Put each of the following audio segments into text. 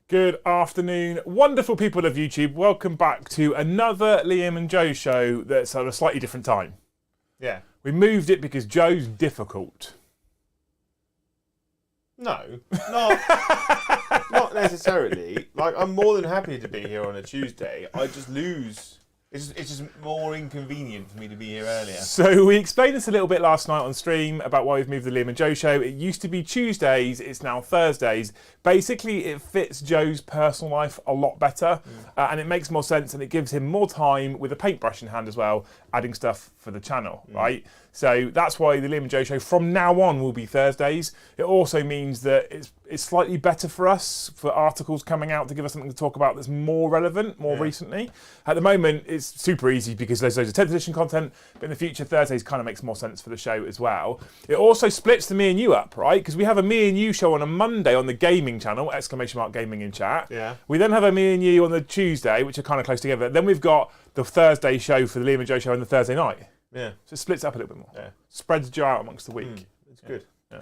Good afternoon, wonderful people of YouTube. Welcome back to another Liam and Joe show that's at a slightly different time. Yeah. We moved it because Joe's difficult. No, not necessarily. Like, I'm more than happy to be here on a Tuesday. I just lose. It's just more inconvenient for me to be here earlier. So we explained this a little bit last night on stream about why we've moved the Liam and Joe show. It used to be Tuesdays, it's now Thursdays. Basically, it fits Joe's personal life a lot better, and it makes more sense, and it gives him more time with a paintbrush in hand as well, adding stuff for the channel, right? So that's why the Liam and Joe show from now on will be Thursdays. It also means that it's slightly better for us, for articles coming out to give us something to talk about that's more relevant, more recently. At the moment, it's super easy because there's loads of 10th edition content, but in the future, Thursdays kind of makes more sense for the show as well. It also splits the me and you up, right? Because we have a me and you show on a Monday on the gaming channel, !gaming in chat. Yeah. We then have a me and you on the Tuesday, which are kind of close together. Then we've got the Thursday show for the Liam and Joe show on the Thursday night. Yeah. So it splits up a little bit more. Yeah. Spreads Joe out amongst the week. It's good. Yeah.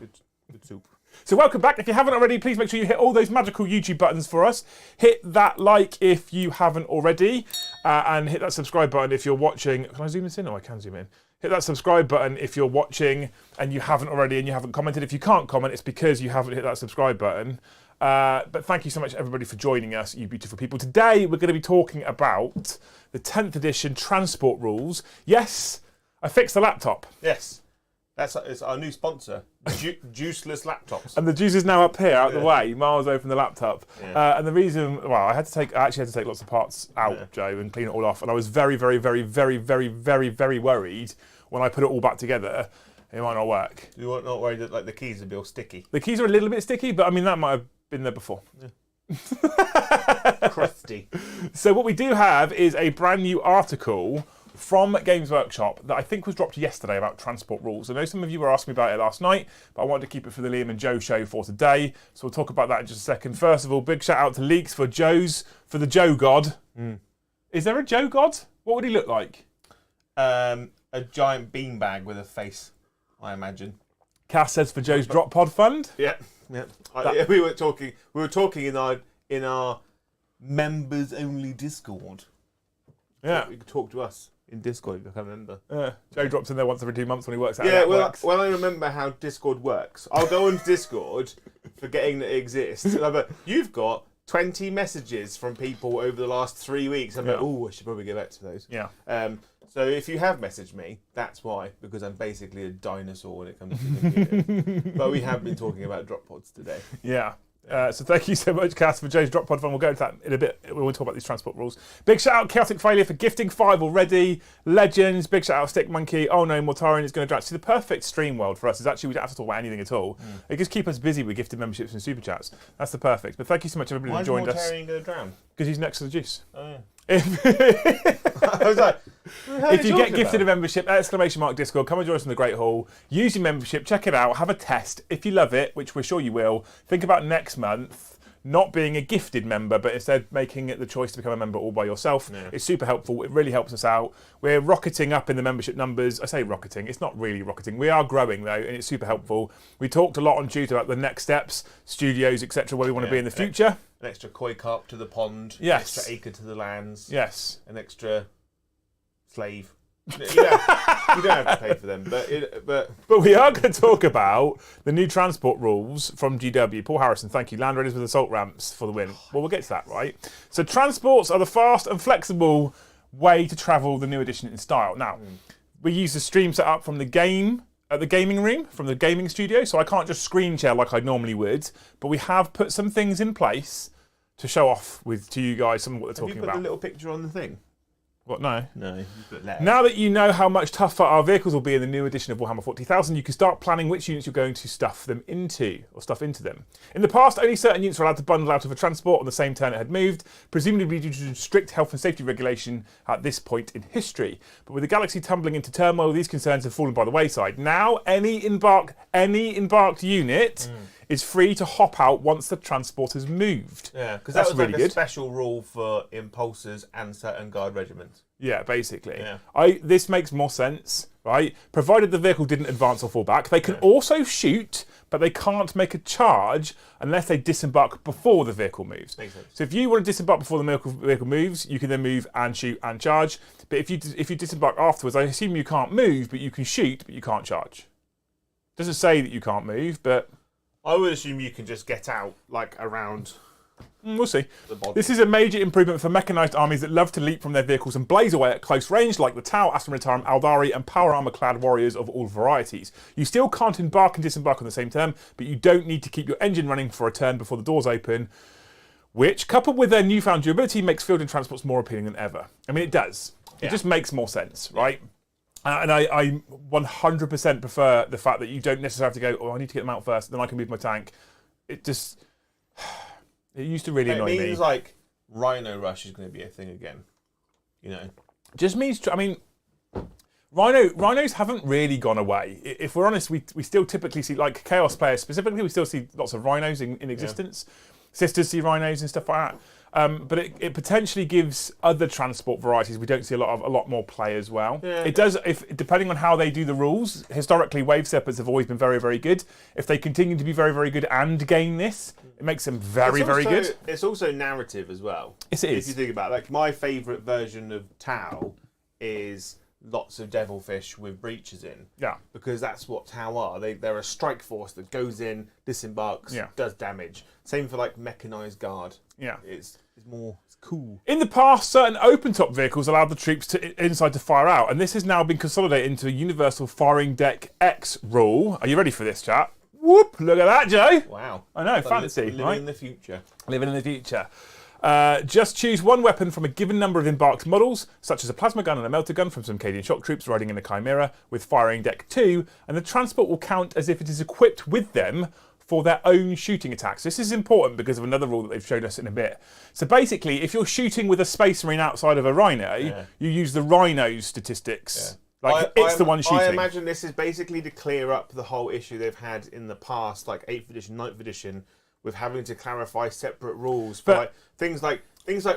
Good soup. So welcome back. If you haven't already, please make sure you hit all those magical YouTube buttons for us. Hit that like if you haven't already, and hit that subscribe button if you're watching. Can I zoom this in? Oh, I can zoom in. Hit that subscribe button if you're watching and you haven't already and you haven't commented. If you can't comment, it's because you haven't hit that subscribe button. But thank you so much, everybody, for joining us, you beautiful people. Today, we're going to be talking about the 10th edition transport rules. Yes, I fixed the laptop. Yes. It's our new sponsor, Juiceless Laptops. And the juice is now up here, out the way, miles away from the laptop. Yeah. And the reason, well, I actually had to take lots of parts out, Joe, and clean it all off. And I was very, very, very, very, very, very, very worried when I put it all back together, it might not work. You weren't not worried that like the keys would be all sticky? The keys are a little bit sticky, but I mean, that might have been there before. Yeah. Crusty. So what we do have is a brand new article from Games Workshop that I think was dropped yesterday about transport rules. I know some of you were asking me about it last night, but I wanted to keep it for the Liam and Joe show for today. So we'll talk about that in just a second. First of all, big shout out to Leaks for the Joe God. Is there a Joe God? What would he look like? A giant beanbag with a face, I imagine. Cass says for Joe's Drop Pod Fund. Yeah. We were talking in our members only Discord. Yeah. You could talk to us in Discord, if I can remember. Joe drops in there once every 2 months when he works out. Yeah, well, I remember how Discord works. I'll go on Discord, forgetting that it exists. But you've got 20 messages from people over the last 3 weeks. I'm like, oh, I should probably get back to those. Yeah. So if you have messaged me, that's why, because I'm basically a dinosaur when it comes to computer. But we have been talking about drop pods today. Yeah. So thank you so much, Cass, for Joe's Drop Pod Fund. We'll go into that in a bit when we talk about these transport rules. Big shout out Chaotic Failure for gifting 5 already. Legends. Big shout out Stick Monkey. Oh no, Mortarian is going to drown. See, the perfect stream world for us is actually we don't have to talk about anything at all. It just keeps us busy with gifted memberships and super chats. That's the perfect. But thank you so much, everybody, who joined us. Why is Mortarian going to drown? Because he's next to the juice. Oh yeah. I was like, if you get gifted a membership, Discord, come and join us in the Great Hall. Use your membership, check it out, have a test. If you love it, which we're sure you will, think about next month not being a gifted member, but instead making it the choice to become a member all by yourself. Yeah. It's super helpful. It really helps us out. We're rocketing up in the membership numbers. I say rocketing. It's not really rocketing. We are growing, though, and it's super helpful. We talked a lot on Tuesday about the next steps, studios, etc., where we want to be in the future. An extra koi carp to the pond. Yes. An extra acre to the lands. Yes. An extra slave. You don't have to pay for them, but we are going to talk about the new transport rules from GW. Paul Harrison, thank you. Land Raiders with assault ramps for the win. Well, we'll get to that, right? So transports are the fast and flexible way to travel the new edition in style. Now, we use the stream setup from the game at the gaming room, from the gaming studio, so I can't just screen share like I normally would, but we have put some things in place to show off to you guys some of what they're talking about. Have you put the little picture on the thing? What, no? No, you put letters. Now that you know how much tougher our vehicles will be in the new edition of Warhammer 40,000, you can start planning which units you're going to stuff into them. In the past, only certain units were allowed to bundle out of a transport on the same turn it had moved, presumably due to strict health and safety regulation at this point in history. But with the galaxy tumbling into turmoil, these concerns have fallen by the wayside. Now, any embarked unit is free to hop out once the transport has moved. Yeah, because that was really like a good. special rule for impulsors and certain guard regiments. Yeah, basically. Yeah. This makes more sense right? Provided the vehicle didn't advance or fall back. They can also shoot, but they can't make a charge unless they disembark before the vehicle moves. Makes sense. So if you want to disembark before the vehicle moves, you can then move and shoot and charge. But if you disembark afterwards, I assume you can't move, but you can shoot, but you can't charge. Doesn't say that you can't move, but I would assume you can just get out, like, around. we'll see. The body. This is a major improvement for mechanised armies that love to leap from their vehicles and blaze away at close range, like the Tau, Aston Ritarum, Aldari, and power armour-clad warriors of all varieties. You still can't embark and disembark on the same turn, but you don't need to keep your engine running for a turn before the doors open, which, coupled with their newfound durability, makes fielded transports more appealing than ever. I mean, it does. It just makes more sense, right? And I 100% prefer the fact that you don't necessarily have to go, oh, I need to get them out first, then I can move my tank. It just... It used to really annoy me. It means, like, Rhino Rush is going to be a thing again. You know? Just means... I mean, rhinos haven't really gone away. If we're honest, we still typically see, like, Chaos players specifically, we still see lots of rhinos in existence. Sisters see rhinos and stuff like that. But it potentially gives other transport varieties we don't see a lot more play as well. Yeah. It does, depending on how they do the rules. Historically, wave steppers have always been very, very good. If they continue to be very, very good and gain this, it makes them very, very good. It's also narrative as well. Yes, it is. If you think about it, like, my favourite version of Tau is lots of devilfish with breaches in. Yeah. Because that's what Tau are. They're a strike force that goes in, disembarks, does damage. Same for, like, mechanised guard. Yeah. It's cool. In the past, certain open-top vehicles allowed the troops inside to fire out, and this has now been consolidated into a universal firing deck X rule. Are you ready for this, chat? Whoop! Look at that, Joe. Wow. I know, fancy, living right? in the future. Living in the future. Just choose one weapon from a given number of embarked models, such as a plasma gun and a melter gun from some Cadian shock troops riding in a Chimera with firing deck 2, and the transport will count as if it is equipped with them for their own shooting attacks. This is important because of another rule that they've shown us in a bit. So basically, if you're shooting with a Space Marine outside of a Rhino, you use the Rhino's statistics. Like, it's the one shooting. I imagine this is basically to clear up the whole issue they've had in the past, like 8th edition, 9th edition, with having to clarify separate rules for like, things like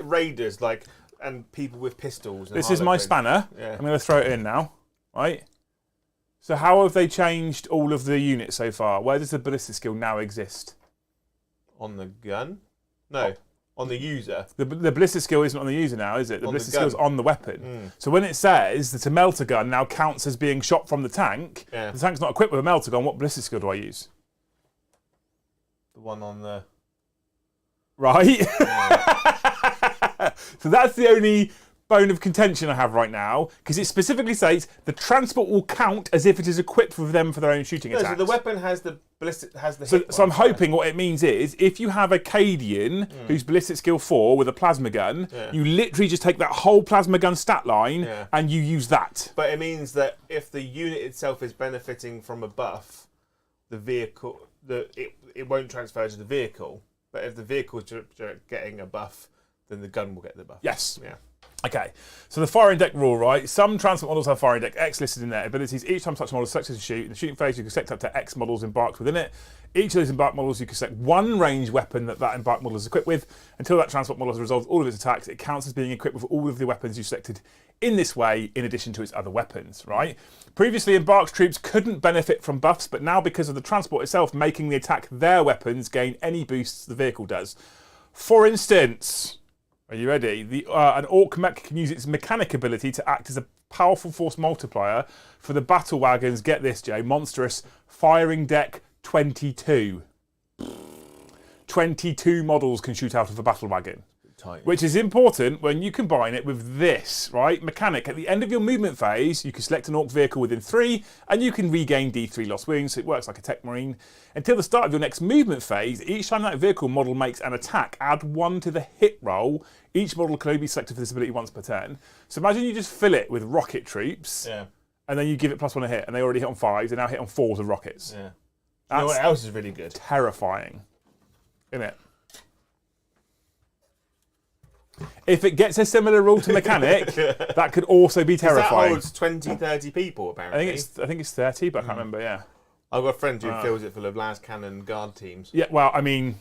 raiders, and people with pistols. And this is my spanner. Yeah. I'm going to throw it in now, right? So how have they changed all of the units so far? Where does the ballistic skill now exist? On the gun? No, on the user. The ballistic skill isn't on the user now, is it? The ballistic skill is on the weapon. Mm. So when it says that a melter gun now counts as being shot from the tank, the tank's not equipped with a melter gun, what ballistic skill do I use? The one on the... Right? So that's the only bone of contention I have right now, because it specifically states the transport will count as if it is equipped with them for their own shooting attacks. So the weapon has the ballistic, So I'm hoping what it means is, if you have a Cadian who's ballistic skill 4 with a plasma gun, you literally just take that whole plasma gun stat line and you use that. But it means that if the unit itself is benefiting from a buff, the vehicle, it won't transfer to the vehicle. But if the vehicle is getting a buff, then the gun will get the buff. Yes. Yeah. Okay, so the firing deck rule, right? Some transport models have firing deck X listed in their abilities. Each time such a model selects to shoot, in the shooting phase you can select up to X models embarked within it. Each of those embarked models you can select one ranged weapon that embarked model is equipped with. Until that transport model has resolved all of its attacks, it counts as being equipped with all of the weapons you selected in this way, in addition to its other weapons, right? Previously, embarked troops couldn't benefit from buffs, but now because of the transport itself making the attack their weapons gain any boosts the vehicle does. For instance... Are you ready? An Orc mech can use its mechanic ability to act as a powerful force multiplier for the battle wagons. Get this, Joe. Monstrous firing deck 22. 22 models can shoot out of a battle wagon. Tiny. Which is important when you combine it with this, right? Mechanic. At the end of your movement phase, you can select an Orc vehicle within 3, and you can regain D3 lost wounds, so it works like a tech marine. Until the start of your next movement phase, each time that vehicle model makes an attack, add 1 to the hit roll. Each model can only be selected for this ability once per turn. So imagine you just fill it with rocket troops, and then you give it +1 a hit, and they already hit on 5s, they now hit on 4s with rockets. Yeah. You know what else is really good? Terrifying. Isn't it? If it gets a similar rule to mechanic, that could also be terrifying. That holds 20, 30 people, apparently. I think it's 30, but I can't remember, I've got a friend who fills it full of las cannon guard teams. Yeah, well, I mean,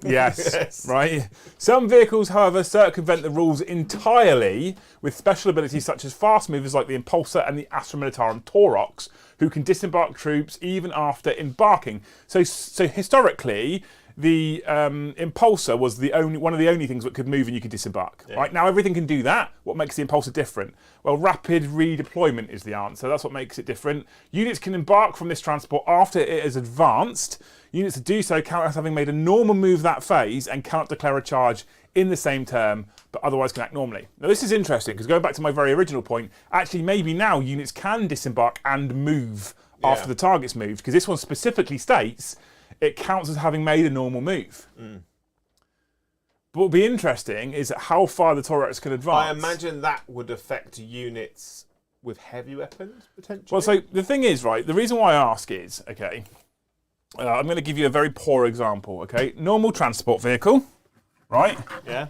Yes, right. Some vehicles, however, circumvent the rules entirely with special abilities such as fast movers like the Impulsor and the Astra Militarum Taurox, who can disembark troops even after embarking. So historically, the Impulsor was one of the only things that could move and you could disembark. Yeah. Right now, everything can do that. What makes the Impulsor different? Well, rapid redeployment is the answer. That's what makes it different. Units can embark from this transport after it has advanced. Units that do so count as having made a normal move that phase and cannot declare a charge in the same term, but otherwise can act normally. Now, this is interesting because going back to my very original point, actually maybe now units can disembark and move after the target's moved, because this one specifically states it counts as having made a normal move. But what would be interesting is how far the Taurox can advance. I imagine that would affect units with heavy weapons, potentially. Well, so the thing is, right, the reason why I ask is, okay, I'm going to give you a very poor example, okay? Normal transport vehicle, right? Yeah.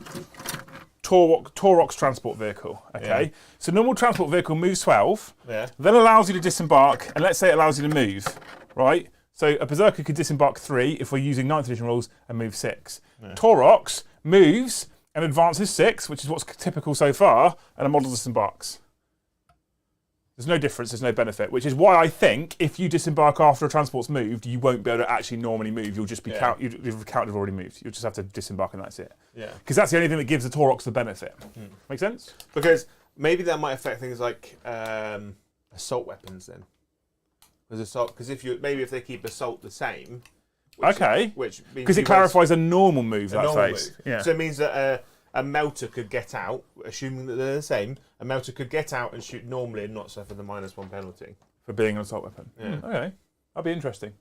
Taurox transport vehicle, okay? Yeah. So normal transport vehicle moves 12, then allows you to disembark, and let's say it allows you to move, right? So a Berserker could disembark 3 if we're using 9th edition rules and move 6. Yeah. Taurox moves and advances 6, which is what's typical so far, and a model disembarks. There's no difference, there's no benefit, which is why I think if you disembark after a transport's moved, you won't be able to actually normally move. You'll just be you've counted already moved. You'll just have to disembark and that's it. Yeah. Because that's the only thing that gives the Taurox the benefit. Make sense? Because maybe that might affect things like assault weapons then. Because if they keep assault the same, which because it clarifies a normal move that phase. Yeah. So it means that a melter could get out, assuming that they're the same. A melter could get out and shoot normally and not suffer the -1 penalty for being an assault weapon. Yeah. Okay, that'll be interesting.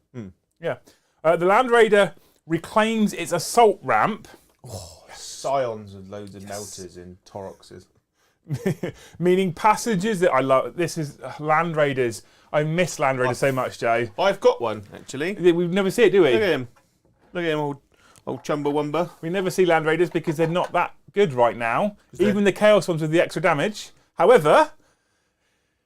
Yeah. The Land Raider reclaims its assault ramp. Oh, Scions with loads of melters in Tauroxes. Meaning passengers that I love. This is Land Raiders. I miss Land Raiders so much, Joe. I've got one, actually. We never see it, do we? Look at him. Look at him, old Chumbawamba. We never see Land Raiders because they're not that good right now. Even the Chaos ones with the extra damage. However,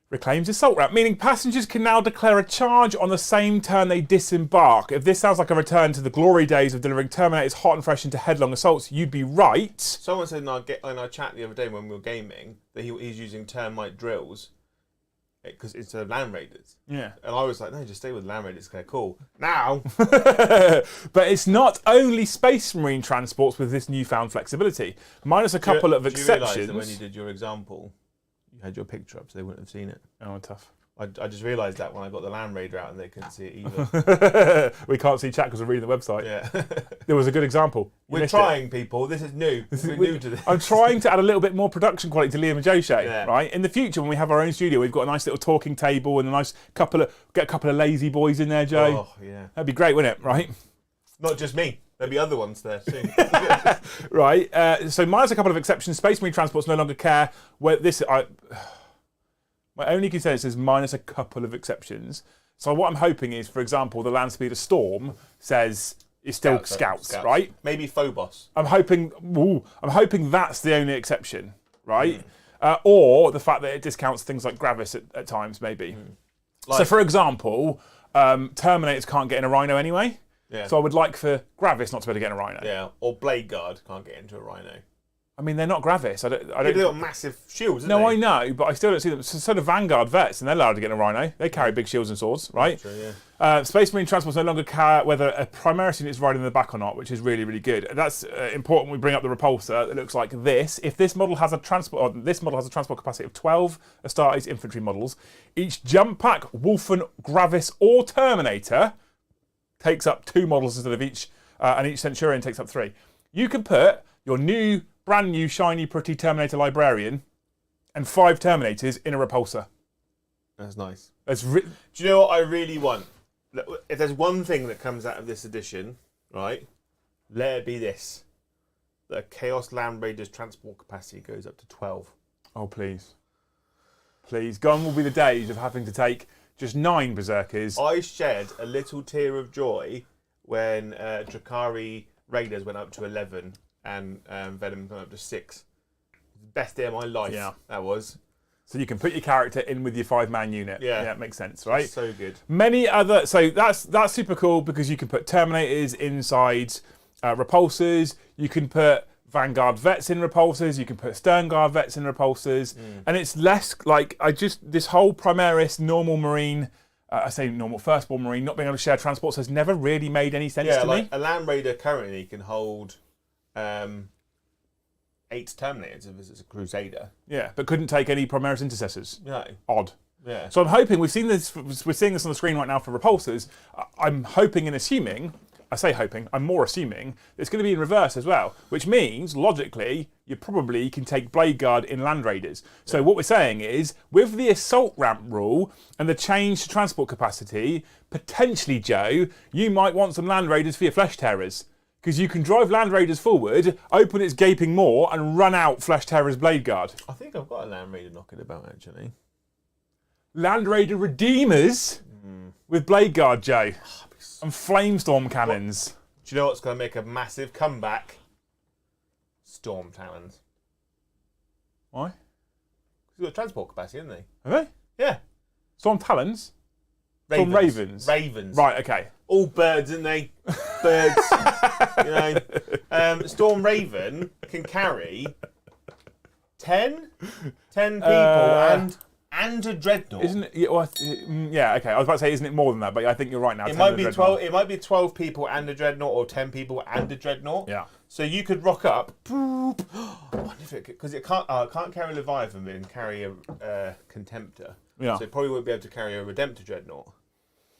reclaims assault ramp, meaning passengers can now declare a charge on the same turn they disembark. If this sounds like a return to the glory days of delivering Terminators hot and fresh into headlong assaults, you'd be right. Someone said in our chat the other day when we were gaming that he's using termite drills because it's Land Raiders. Yeah. And I was like, no, just stay with Land Raiders. Okay, cool. Now. But it's not only Space Marine transports with this newfound flexibility, minus a couple of exceptions. Do you realise that when you did your example, you had your picture up so they wouldn't have seen it? Oh, tough. I just realised that when I got the Land Raider out and they couldn't see it either. We can't see chat because we're reading the website. Yeah. There was a good example. We're trying, people. This is new. We're new to this. I'm trying to add a little bit more production quality to Liam and Joe show, right? In the future, when we have our own studio, we've got a nice little talking table and get a couple of lazy boys in there, Joe. Oh, yeah. That'd be great, wouldn't it? Right? Not just me. There'll be other ones there soon. Right. So minus a couple of exceptions, Space Marine transports no longer care where this. My only concern is minus a couple of exceptions. So what I'm hoping is, for example, the Land Speeder Storm says it's still scouts, right? Maybe Phobos. I'm hoping that's the only exception, right? Or the fact that it discounts things like Gravis at times, maybe. So, for example, Terminators can't get in a Rhino anyway. Yeah. So I would like for Gravis not to be able to get in a Rhino. Yeah. Or Blade Guard can't get into a Rhino. I mean, they're not Gravis. I don't. They've got massive shields, No, I know, but I still don't see them. So do Vanguard vets, and they're allowed to get in a Rhino. They carry big shields and swords, right? True, yeah. Space Marine transports no longer care whether a Primaris unit is riding in the back or not, which is really, really good. That's important when we bring up the repulsor. It looks like this. If this model has a transport capacity of 12 Astartes infantry models, each jump pack, Wolfen, Gravis, or Terminator takes up 2 models instead of each, and each Centurion takes up 3. You can put your brand new, shiny, pretty Terminator Librarian and 5 Terminators in a repulsor. That's nice. Do you know what I really want? If there's one thing that comes out of this edition, right, let it be this. The Chaos Land Raiders transport capacity goes up to 12. Oh, please. Please. Gone will be the days of having to take just 9 Berserkers. I shed a little tear of joy when Drakari Raiders went up to 11 and Venom went up to 6. Best day of my life, that was. So you can put your character in with your 5-man unit. Yeah. Yeah, it makes sense, right? So good. Many other, so that's super cool because you can put Terminators inside repulsors. You can put Vanguard vets in repulsors. You can put Stern Guard vets in repulsors, and it's less like this whole Primaris normal Marine. I say normal firstborn Marine not being able to share transports has never really made any sense to me. A Land Raider currently can hold 8 Terminators if it's a Crusader. Yeah, but couldn't take any Primaris intercessors. No. Odd. Yeah. So I'm hoping we're seeing this on the screen right now for repulsors. I'm hoping and assuming. I say hoping, I'm more assuming it's going to be in reverse as well, which means, logically, you probably can take Blade Guard in Land Raiders. So what we're saying is, with the assault ramp rule and the change to transport capacity, potentially, Joe, you might want some Land Raiders for your Flesh Terrors. Because you can drive Land Raiders forward, open its gaping maw, and run out Flesh Terror's Blade Guard. I think I've got a Land Raider knocking about, actually. Land Raider Redeemers with Blade Guard, Joe. And Flamestorm cannons. Do you know what's going to make a massive comeback? Storm Talons. Why? Because they've got transport capacity, haven't they? Have they? Yeah. Storm Talons? Storm Ravens? Ravens. Right, okay. All birds, aren't they? Birds. Storm Raven can carry 10 people and a dreadnought. Isn't it? Yeah, okay. I was about to say, isn't it more than that? But I think you're right now. It might be 12. It might be 12 people and a dreadnought, or 10 people and a dreadnought. Yeah. So you could rock up. Because it can't carry Leviathan and carry a Contemptor. Yeah. So it probably won't be able to carry a Redemptor dreadnought.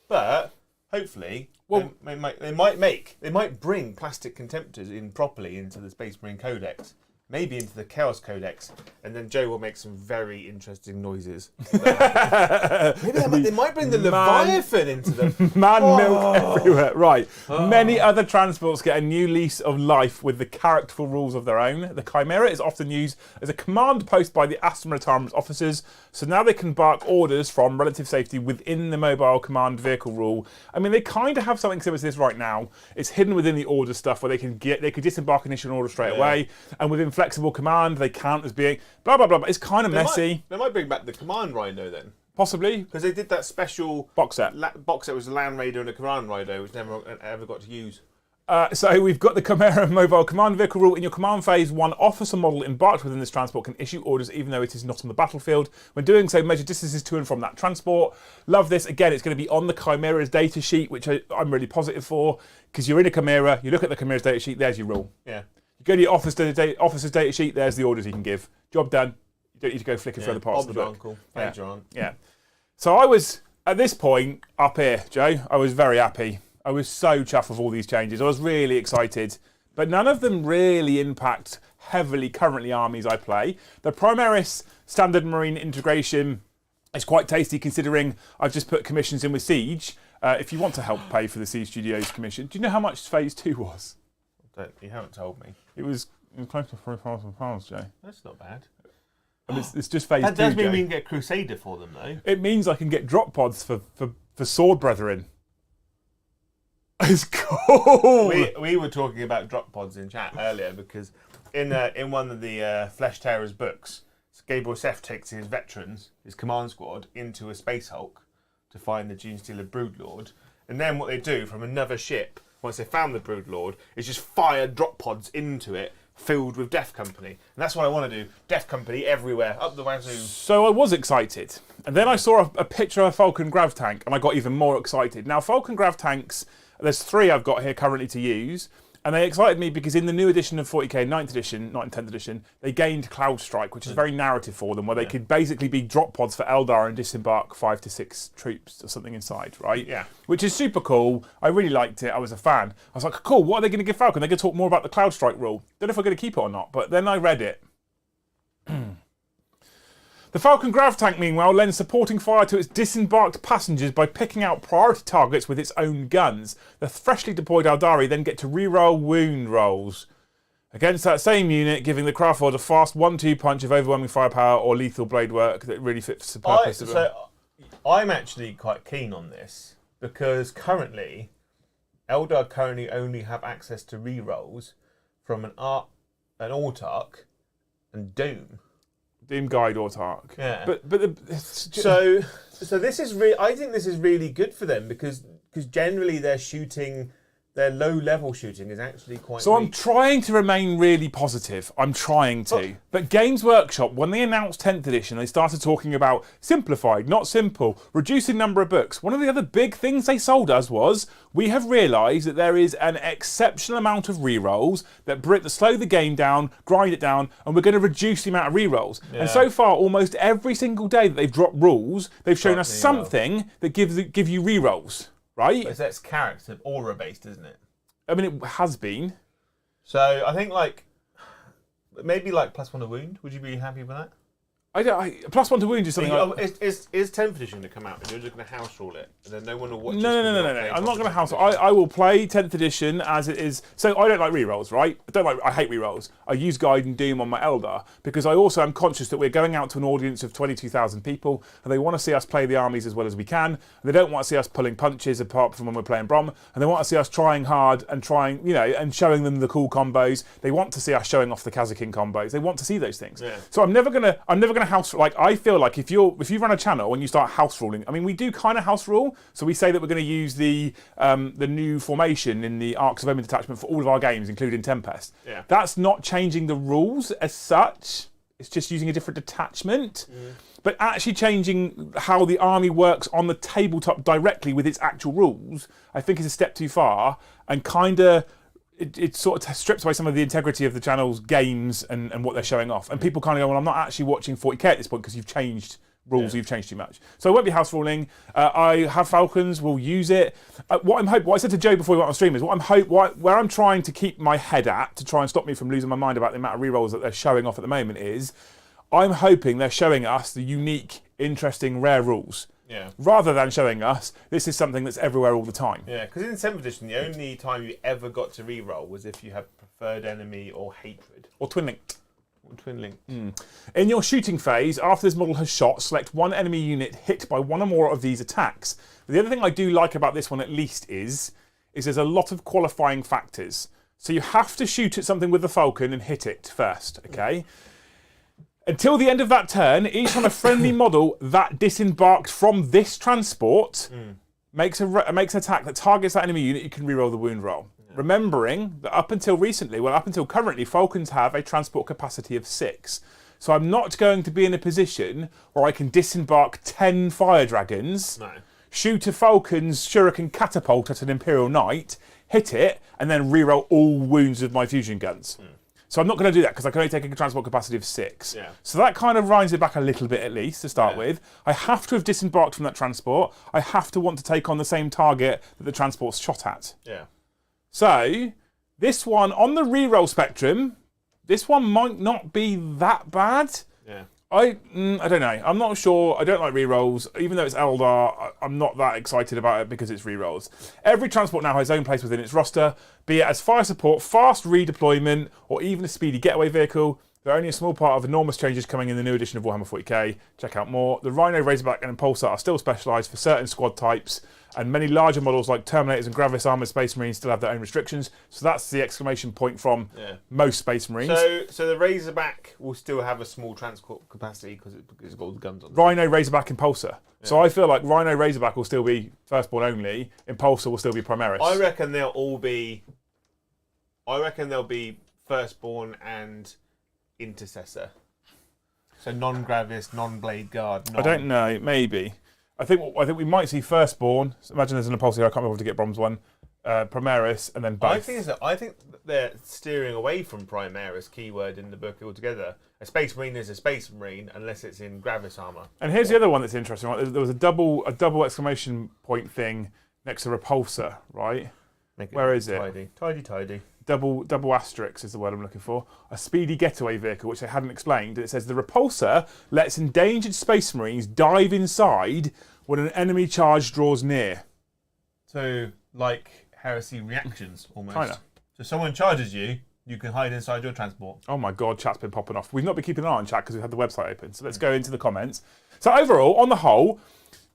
But hopefully, they might bring plastic Contemptors in properly into the Space Marine Codex. Maybe into the Chaos Codex, and then Joe will make some very interesting noises. Maybe they might bring the Leviathan into them. Milk everywhere. Right. Many other transports get a new lease of life with the characterful rules of their own. The Chimera is often used as a command post by the Aston Retirement officers, so now they can bark orders from relative safety within the mobile command vehicle rule. I mean, they kind of have something similar to this right now. It's hidden within the order stuff where they could disembark and issue an order straight away, and within flexible command, they count as being blah, blah, blah. But it's kind of messy. They might bring back the Command Rhino then. Possibly. Because they did that special box set. Box set was a Land Raider and a Command Rhino, which never ever got to use. So we've got the Chimera mobile command vehicle rule. In your command phase, one officer model embarked within this transport can issue orders even though it is not on the battlefield. When doing so, measure distances to and from that transport. Love this. Again, it's going to be on the Chimera's data sheet, which I'm really positive for, because you're in a Chimera, you look at the Chimera's data sheet, there's your rule. Yeah. You go to your officer's data sheet, there's the orders you can give. Job done. You don't need to go flicking through the parts of the book. Uncle. Yeah. Yeah. So I was, at this point, up here, Joe, I was very happy. I was so chuffed with all these changes. I was really excited. But none of them really impact heavily currently armies I play. The Primaris Standard Marine integration is quite tasty considering I've just put commissions in with Siege. If you want to help pay for the Siege Studios commission, do you know how much Phase 2 was? You haven't told me. It was close to £3,000, Jay. That's not bad. And it's just Phase 2, That does mean Jay. we can get Crusader for them, though. It means I can get drop pods for Sword Brethren. It's cool. We were talking about drop pods in chat earlier because in one of the Flesh Terror's books, Gabriel Seth takes his veterans, his command squad, into a Space Hulk to find the Genestealer Broodlord. And then what they do from another ship, once they found the Broodlord, is just fire drop pods into it filled with Death Company. And that's what I want to do. Death Company everywhere, up the wazoo. So I was excited. And then I saw a picture of a Falcon Grav tank and I got even more excited. Now, Falcon Grav tanks, there's 3 I've got here currently to use. And they excited me because in the new edition of 40k, 9th edition, not in 10th edition, they gained Cloud Strike, which is very narrative for them, where they could basically be drop pods for Eldar and disembark 5 to 6 troops or something inside, right? Yeah. Which is super cool. I really liked it. I was a fan. I was like, cool, what are they going to give Falcon? They're going to talk more about the Cloud Strike rule. Don't know if I'm going to keep it or not, but then I read it. The Falcon Grav tank, meanwhile, lends supporting fire to its disembarked passengers by picking out priority targets with its own guns. The freshly deployed Eldari then get to reroll wound rolls against that same unit, giving the craft lord a fast 1-2 punch of overwhelming firepower or lethal blade work that really fits the purpose of it. I'm actually quite keen on this because currently, Eldar currently only have access to rerolls from an Autarch and Doom. Doom Guide Autark. Yeah. But So this is I think this is really good for them because generally their low level shooting is actually quite So weak. I'm trying to remain really positive. I'm trying to. But Games Workshop, when they announced 10th edition, they started talking about simplified, not simple, reducing number of books. One of the other big things they sold us was, we have realised that there is an exceptional amount of rerolls that slow the game down, grind it down, and we're going to reduce the amount of rerolls. Yeah. And so far, almost every single day that they've dropped rules, they've shown us something that give you rerolls. Right? But that's character aura based, isn't it? I mean, it has been. So I think maybe +1 to wound. Would you be happy with that? +1 to wound is something. Is 10th edition to come out and you're just going to house rule it, and then no one will watch? No. I'm not going to house. I will play 10th edition as it is. So I don't like rerolls, right? I hate rerolls. I use Guide and Doom on my Eldar because I also am conscious that we're going out to an audience of 22,000 people, and they want to see us play the armies as well as we can. And they don't want to see us pulling punches apart from when we're playing Brom, and they want to see us trying hard and and showing them the cool combos. They want to see us showing off the Kazakin combos. They want to see those things. Yeah. So I'm never gonna house. I feel like if you run a channel and you start house ruling, I mean, we do kind of house rule. So we say that we're going to use the new formation in the Arcs of Omen detachment for all of our games, including Tempest. Yeah. That's not changing the rules as such. It's just using a different detachment. But actually changing how the army works on the tabletop directly with its actual rules, I think is a step too far, and kind of it sort of strips away some of the integrity of the channel's games and what they're showing off. And people kind of go, well, I'm not actually watching 40k at this point because you've changed rules, you've changed too much. So I won't be house ruling. I have Falcons, we'll use it. What I said to Joe before we went on stream is where I'm trying to keep my head at to try and stop me from losing my mind about the amount of rerolls that they're showing off at the moment is, I'm hoping they're showing us the unique, interesting, rare rules. Yeah. Rather than showing us, this is something that's everywhere all the time. Yeah, because in 7th edition, the only time you ever got to reroll was if you had preferred enemy or hatred. Or twin linked. In your shooting phase, after this model has shot, select one enemy unit hit by one or more of these attacks. The other thing I do like about this one at least is there's a lot of qualifying factors. So you have to shoot at something with the Falcon and hit it first, okay? Until the end of that turn, each time a friendly model that disembarked from this transport makes an attack that targets that enemy unit, you can reroll the wound roll. Yeah. Remembering that up until currently, Falcons have a transport capacity of 6. So I'm not going to be in a position where I can disembark 10 fire dragons, shoot a Falcon's shuriken catapult at an Imperial Knight, hit it, and then reroll all wounds with my fusion guns. So I'm not going to do that because I can only take a transport capacity of 6. Yeah. So that kind of rinds it back a little bit at least to start with. I have to have disembarked from that transport. I have to want to take on the same target that the transport's shot at. Yeah. So this one, on the reroll spectrum, this one might not be that bad. Yeah. I don't know. I'm not sure. I don't like rerolls. Even though it's Eldar, I'm not that excited about it because it's rerolls. Every transport now has its own place within its roster, be it as fire support, fast redeployment, or even a speedy getaway vehicle. They're only a small part of enormous changes coming in the new edition of Warhammer 40k. Check out more. The Rhino, Razorback, and Impulsor are still specialised for certain squad types, and many larger models like Terminators and Gravis Armoured Space Marines still have their own restrictions. So that's the exclamation point from most Space Marines. So the Razorback will still have a small transport capacity because it's got all the guns on it. Rhino, Razorback, Impulsor. Yeah. So I feel like Rhino, Razorback will still be Firstborn only. Impulsor will still be Primaris. I reckon they'll be Firstborn and Intercessor. So non-Gravis, non-Blade Guard. I don't know. Maybe. I think we might see Firstborn. Imagine there's an Impulsor here. I can't remember to get Brom's one. Primaris, and then both. I think they're steering away from Primaris keyword in the book altogether. A Space Marine is a Space Marine unless it's in Gravis armor. And here's the other one that's interesting. Right? There was a double exclamation point thing next to Repulsor, right? Where is it? Tidy. Double asterisk is the word I'm looking for. A speedy getaway vehicle, which they hadn't explained. It says the Repulsor lets endangered Space Marines dive inside when an enemy charge draws near. So, like Heresy reactions, almost. Kinda. So someone charges you, you can hide inside your transport. Oh my god, chat's been popping off. We've not been keeping an eye on chat because we've had the website open. So let's go into the comments. So overall, on the whole,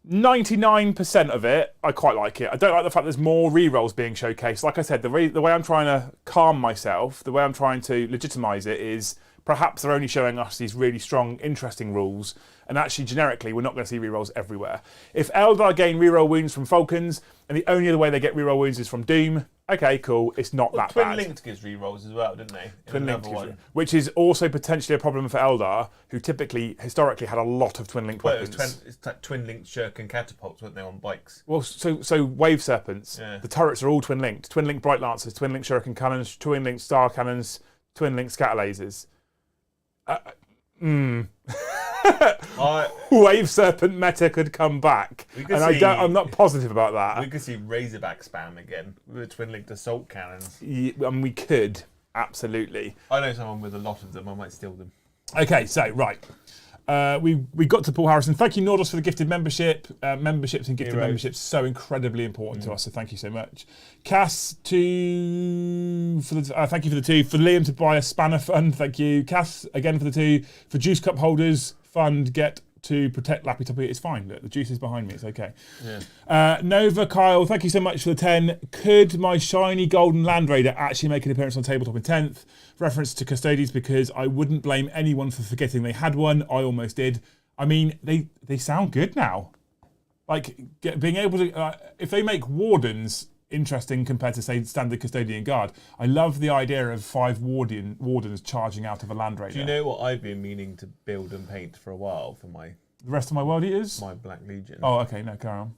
99% of it, I quite like it. I don't like the fact there's more rerolls being showcased. Like I said, the way I'm trying to calm myself, the way I'm trying to legitimise it is perhaps they're only showing us these really strong, interesting rules, and actually generically we're not going to see rerolls everywhere. If Eldar gain reroll wounds from Falcons, and the only other way they get reroll wounds is from Doom, okay, cool, it's not that Twin bad. Linked gives rerolls as well, didn't they? Twin Linked, which is also potentially a problem for Eldar, who historically had a lot of Twin Linked weapons. It's like Twin Linked shuriken catapults, weren't they, on bikes? Well, so Wave Serpents, the turrets are all Twin Linked. Twin Linked Bright Lancers, Twin Linked Shuriken Cannons, Twin Linked Star Cannons, Twin Linked Scatter Lasers. Wave Serpent meta could come back, and I'm not positive about that. We could see Razorback spam again with the Twin Linked Assault Cannons. And we could, absolutely. I know someone with a lot of them, I might steal them. Okay, so, right. We got to Paul Harrison. Thank you, Nordos, for the gifted membership. Memberships and gifted memberships so incredibly important to us. So thank you so much. Cass thank you for the 2. For Liam to buy a spanner fund, thank you. Cass again for the 2. For Juice Cup holders fund, get to protect Lappy Toppy. It's fine. Look, the juice is behind me. It's okay. Yeah. Nova Kyle, thank you so much for the 10. Could my shiny golden Land Raider actually make an appearance on tabletop in 10th? Reference to Custodians, because I wouldn't blame anyone for forgetting they had one. I almost did. I mean, they sound good now. Like being able to, if they make Wardens interesting compared to, say, standard Custodian Guard, I love the idea of 5 Wardens charging out of a Land Raider. Do you know what I've been meaning to build and paint for a while for the rest of my World Eaters? My Black Legion. Oh, okay, no, carry on.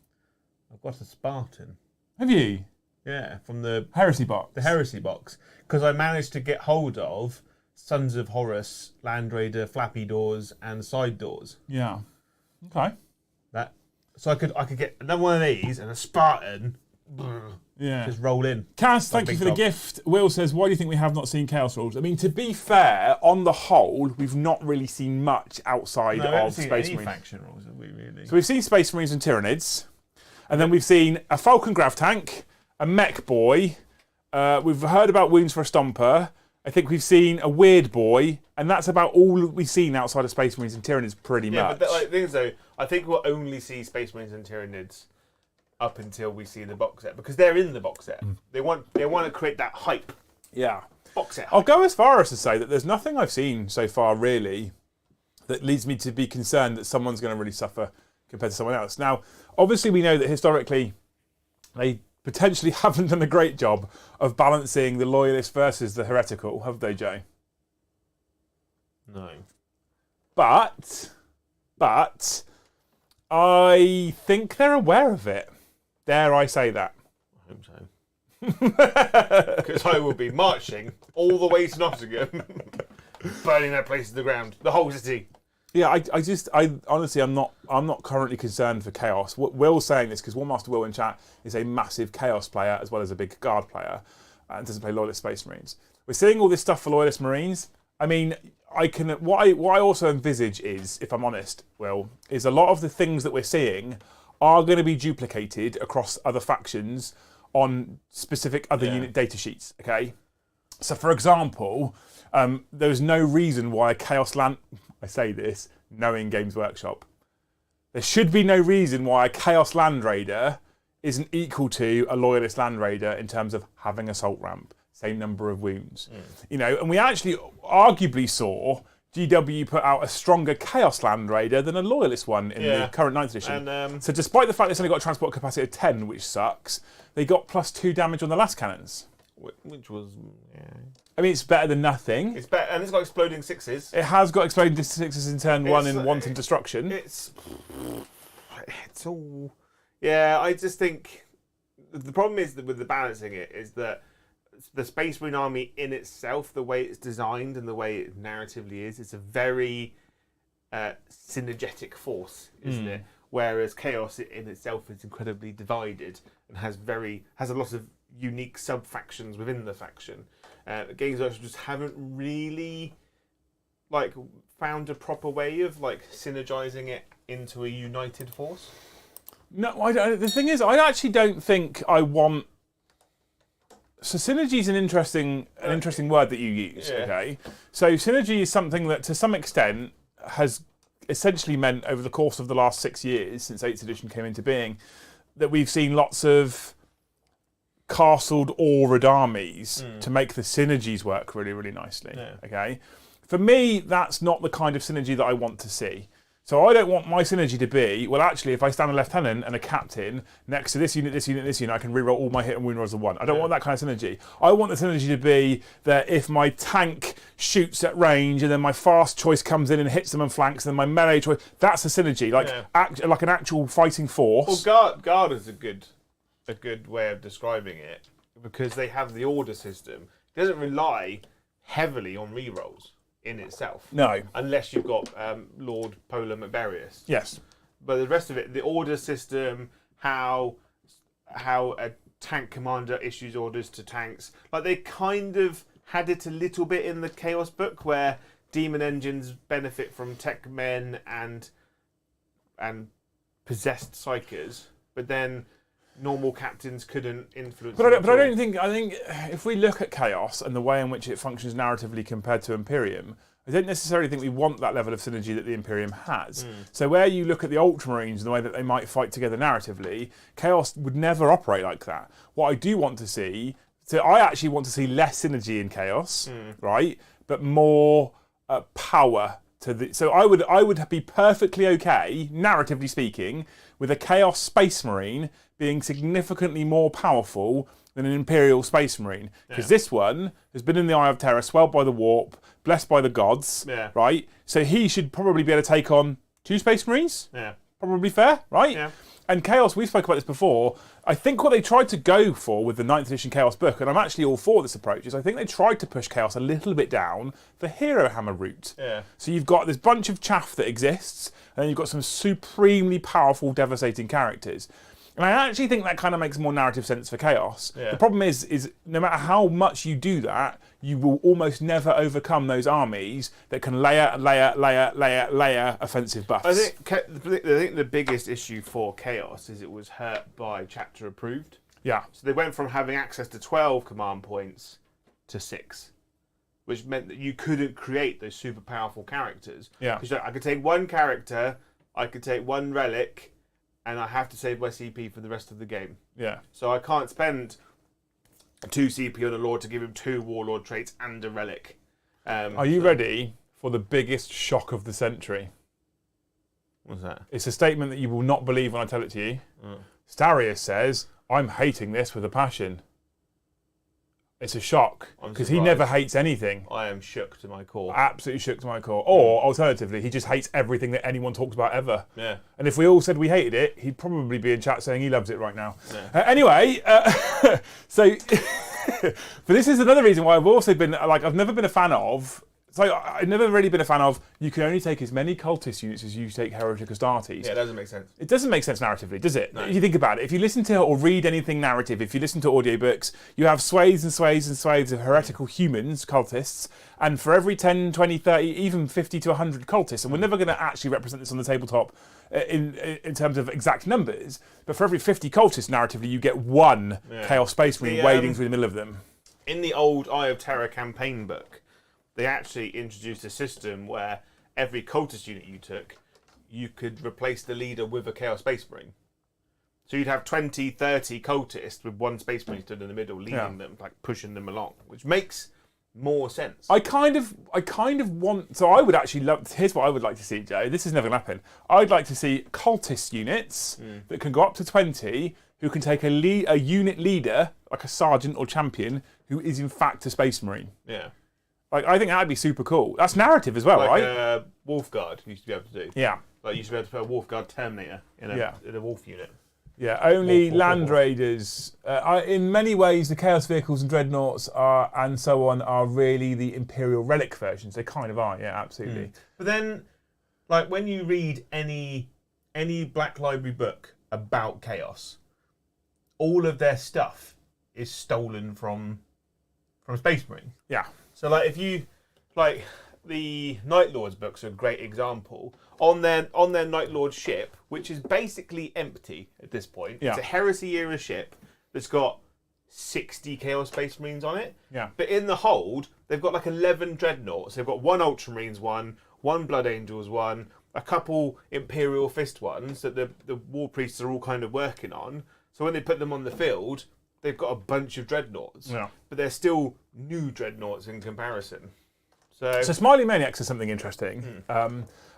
I've got a Spartan. Have you? Yeah, from the Heresy box. The Heresy box. Because I managed to get hold of Sons of Horus, Land Raider, Flappy Doors, and Side Doors. Yeah. Okay. So I could get another one of these and a Spartan. Yeah. Just roll in. Cass, thank you for the gift. Will says, why do you think we have not seen Chaos Rules? I mean, to be fair, on the whole, we've not really seen much outside of Space Marines. Faction rules, have we really? So we've seen Space Marines and Tyranids, and then we've seen a Falcon Grav Tank, a Mech Boy, we've heard about Wounds for a Stomper, I think we've seen a Weird Boy, and that's about all we've seen outside of Space Marines and Tyranids pretty much. But the thing is, though, I think we'll only see Space Marines and Tyranids up until we see the box set, because they're in the box set. They want to create that hype. Yeah. Box set. I'll go as far as to say that there's nothing I've seen so far really that leads me to be concerned that someone's going to really suffer compared to someone else. Now, obviously we know that historically they potentially haven't done a great job of balancing the loyalist versus the heretical, have they, Joe? No. But I think they're aware of it. Dare I say that? I hope so. Because I will be marching all the way to Nottingham, burning that place to the ground, the whole city. Yeah, I honestly, I'm not currently concerned for Chaos. Will's saying this because War Master Will in chat is a massive Chaos player as well as a big Guard player, and doesn't play Loyalist Space Marines. We're seeing all this stuff for Loyalist Marines. I mean, what I also envisage is, if I'm honest, Will, is a lot of the things that we're seeing are going to be duplicated across other factions on specific other unit data sheets. Okay, so for example, there's no reason why a Chaos Land. I say this knowing Games Workshop. There should be no reason why a Chaos Land Raider isn't equal to a Loyalist Land Raider in terms of having assault ramp, same number of wounds. You know, and we actually arguably saw GW put out a stronger Chaos Land Raider than a Loyalist one in the current 9th edition. And, so despite the fact it's only got a transport capacity of 10, which sucks, they got +2 damage on the last cannons. Which was, I mean, it's better than nothing. It's better, and it's got exploding 6s. It has got exploding 6s in turn 1 in Wanton Destruction. It's all... Yeah, I just think... The problem is that with the balancing it is that the Space Marine army in itself, the way it's designed and the way it narratively is, it's a very synergetic force, isn't it? Whereas Chaos in itself is incredibly divided and has a lot of unique sub-factions within the faction. Games Workshop just haven't really found a proper way of synergizing it into a united force. No, I don't. The thing is, I actually don't think I want. So synergy is an interesting word that you use. Okay, so synergy is something that, to some extent, has essentially meant over the course of the last 6 years since 8th edition came into being, that we've seen lots of castled Aurid armies to make the synergies work really, really nicely. Okay, For me, that's not the kind of synergy that I want to see. So I don't want my synergy to be, well, actually, if I stand a lieutenant and a captain next to this unit, this unit, this unit, I can reroll all my hit and wound rolls of 1. I don't want that kind of synergy. I want the synergy to be that if my tank shoots at range and then my fast choice comes in and hits them and flanks, and then my melee choice, that's a synergy, like like an actual fighting force. Well, guard is a good way of describing it, because they have the order system. It doesn't rely heavily on rerolls in itself. No. Unless you've got Lord Polar Mabarius. Yes. But the rest of it, the order system, how a tank commander issues orders to tanks, like they kind of had it a little bit in the Chaos book, where demon engines benefit from tech men and possessed psychers, but then normal captains couldn't influence. But I think if we look at Chaos and the way in which it functions narratively compared to Imperium, I don't necessarily think we want that level of synergy that the Imperium has. So where you look at the Ultramarines and the way that they might fight together narratively, Chaos would never operate like that. What I do want to see, so I actually want to see less synergy in Chaos, right? But more power to the. So I would be perfectly okay, narratively speaking, with a Chaos Space Marine being significantly more powerful than an Imperial Space Marine. Because this one has been in the Eye of Terror, swelled by the warp, blessed by the gods, right? So he should probably be able to take on 2 Space Marines. Yeah. Probably fair, right? Yeah. And Chaos, we spoke about this before, I think what they tried to go for with the 9th edition Chaos book, and I'm actually all for this approach, is I think they tried to push Chaos a little bit down the Hero Hammer route. Yeah. So you've got this bunch of chaff that exists, and then you've got some supremely powerful, devastating characters. And I actually think that kind of makes more narrative sense for Chaos. Yeah. The problem is no matter how much you do that, you will almost never overcome those armies that can layer offensive buffs. I think the biggest issue for Chaos is it was hurt by chapter approved. Yeah. So they went from having access to 12 command points to 6, which meant that you couldn't create those super powerful characters. Yeah. Because I could take one character, I could take one relic, and I have to save my CP for the rest of the game. Yeah. So I can't spend 2 CP on a Lord to give him 2 Warlord traits and a relic. Are you ready for the biggest shock of the century? What's that? It's a statement that you will not believe when I tell it to you. Starius says, "I'm hating this with a passion." It's a shock, because he never hates anything. I am shook to my core. Absolutely shook to my core. Or, alternatively, he just hates everything that anyone talks about ever. Yeah. And if we all said we hated it, he'd probably be in chat saying he loves it right now. Yeah. Anyway, so... but this is another reason why I've also been... I've never been a fan of... So I've never really been a fan of, you can only take as many cultist units as you take heretic Astartes. Yeah, it doesn't make sense. It doesn't make sense narratively, does it? No. If you think about it, if you listen to or read anything narrative, if you listen to audiobooks, you have swathes and swathes and swathes of heretical humans, cultists, and for every 10, 20, 30, even 50 to 100 cultists, and we're never going to actually represent this on the tabletop in terms of exact numbers, but for every 50 cultists narratively, you get one Chaos Space Marine wading through the middle of them. In the old Eye of Terror campaign book, they actually introduced a system where every cultist unit you took, you could replace the leader with a Chaos Space Marine. So you'd have 20, 30 cultists with one Space Marine stood in the middle, leading them, like pushing them along, which makes more sense. I kind of want... So I would actually love... Here's what I would like to see, Joe. This is never going to happen. I'd like to see cultist units that can go up to 20, who can take a unit leader, like a sergeant or champion, who is in fact a Space Marine. Yeah. I think that'd be super cool. That's narrative as well, right? Like Wolf Guard used to be able to do. Yeah. Like you used to be able to put a Wolf Guard Terminator in a Wolf unit. Yeah, only Land Raiders. In many ways, the Chaos Vehicles and Dreadnoughts and so on are really the Imperial Relic versions. They kind of are, yeah, absolutely. But then, like when you read any Black Library book about Chaos, all of their stuff is stolen from Space Marine. Yeah. So like if you like the Night Lords books are a great example. On their Night Lord ship, which is basically empty at this point. Yeah. It's a Heresy era ship that's got 60 Chaos Space Marines on it. Yeah. But in the hold, they've got like 11 Dreadnoughts. They've got one Ultramarines one Blood Angels one, a couple Imperial Fist ones that the War Priests are all kind of working on. So when they put them on the field, they've got a bunch of Dreadnoughts. Yeah. But they're still new Dreadnoughts in comparison. So Smiley Maniacs is something interesting.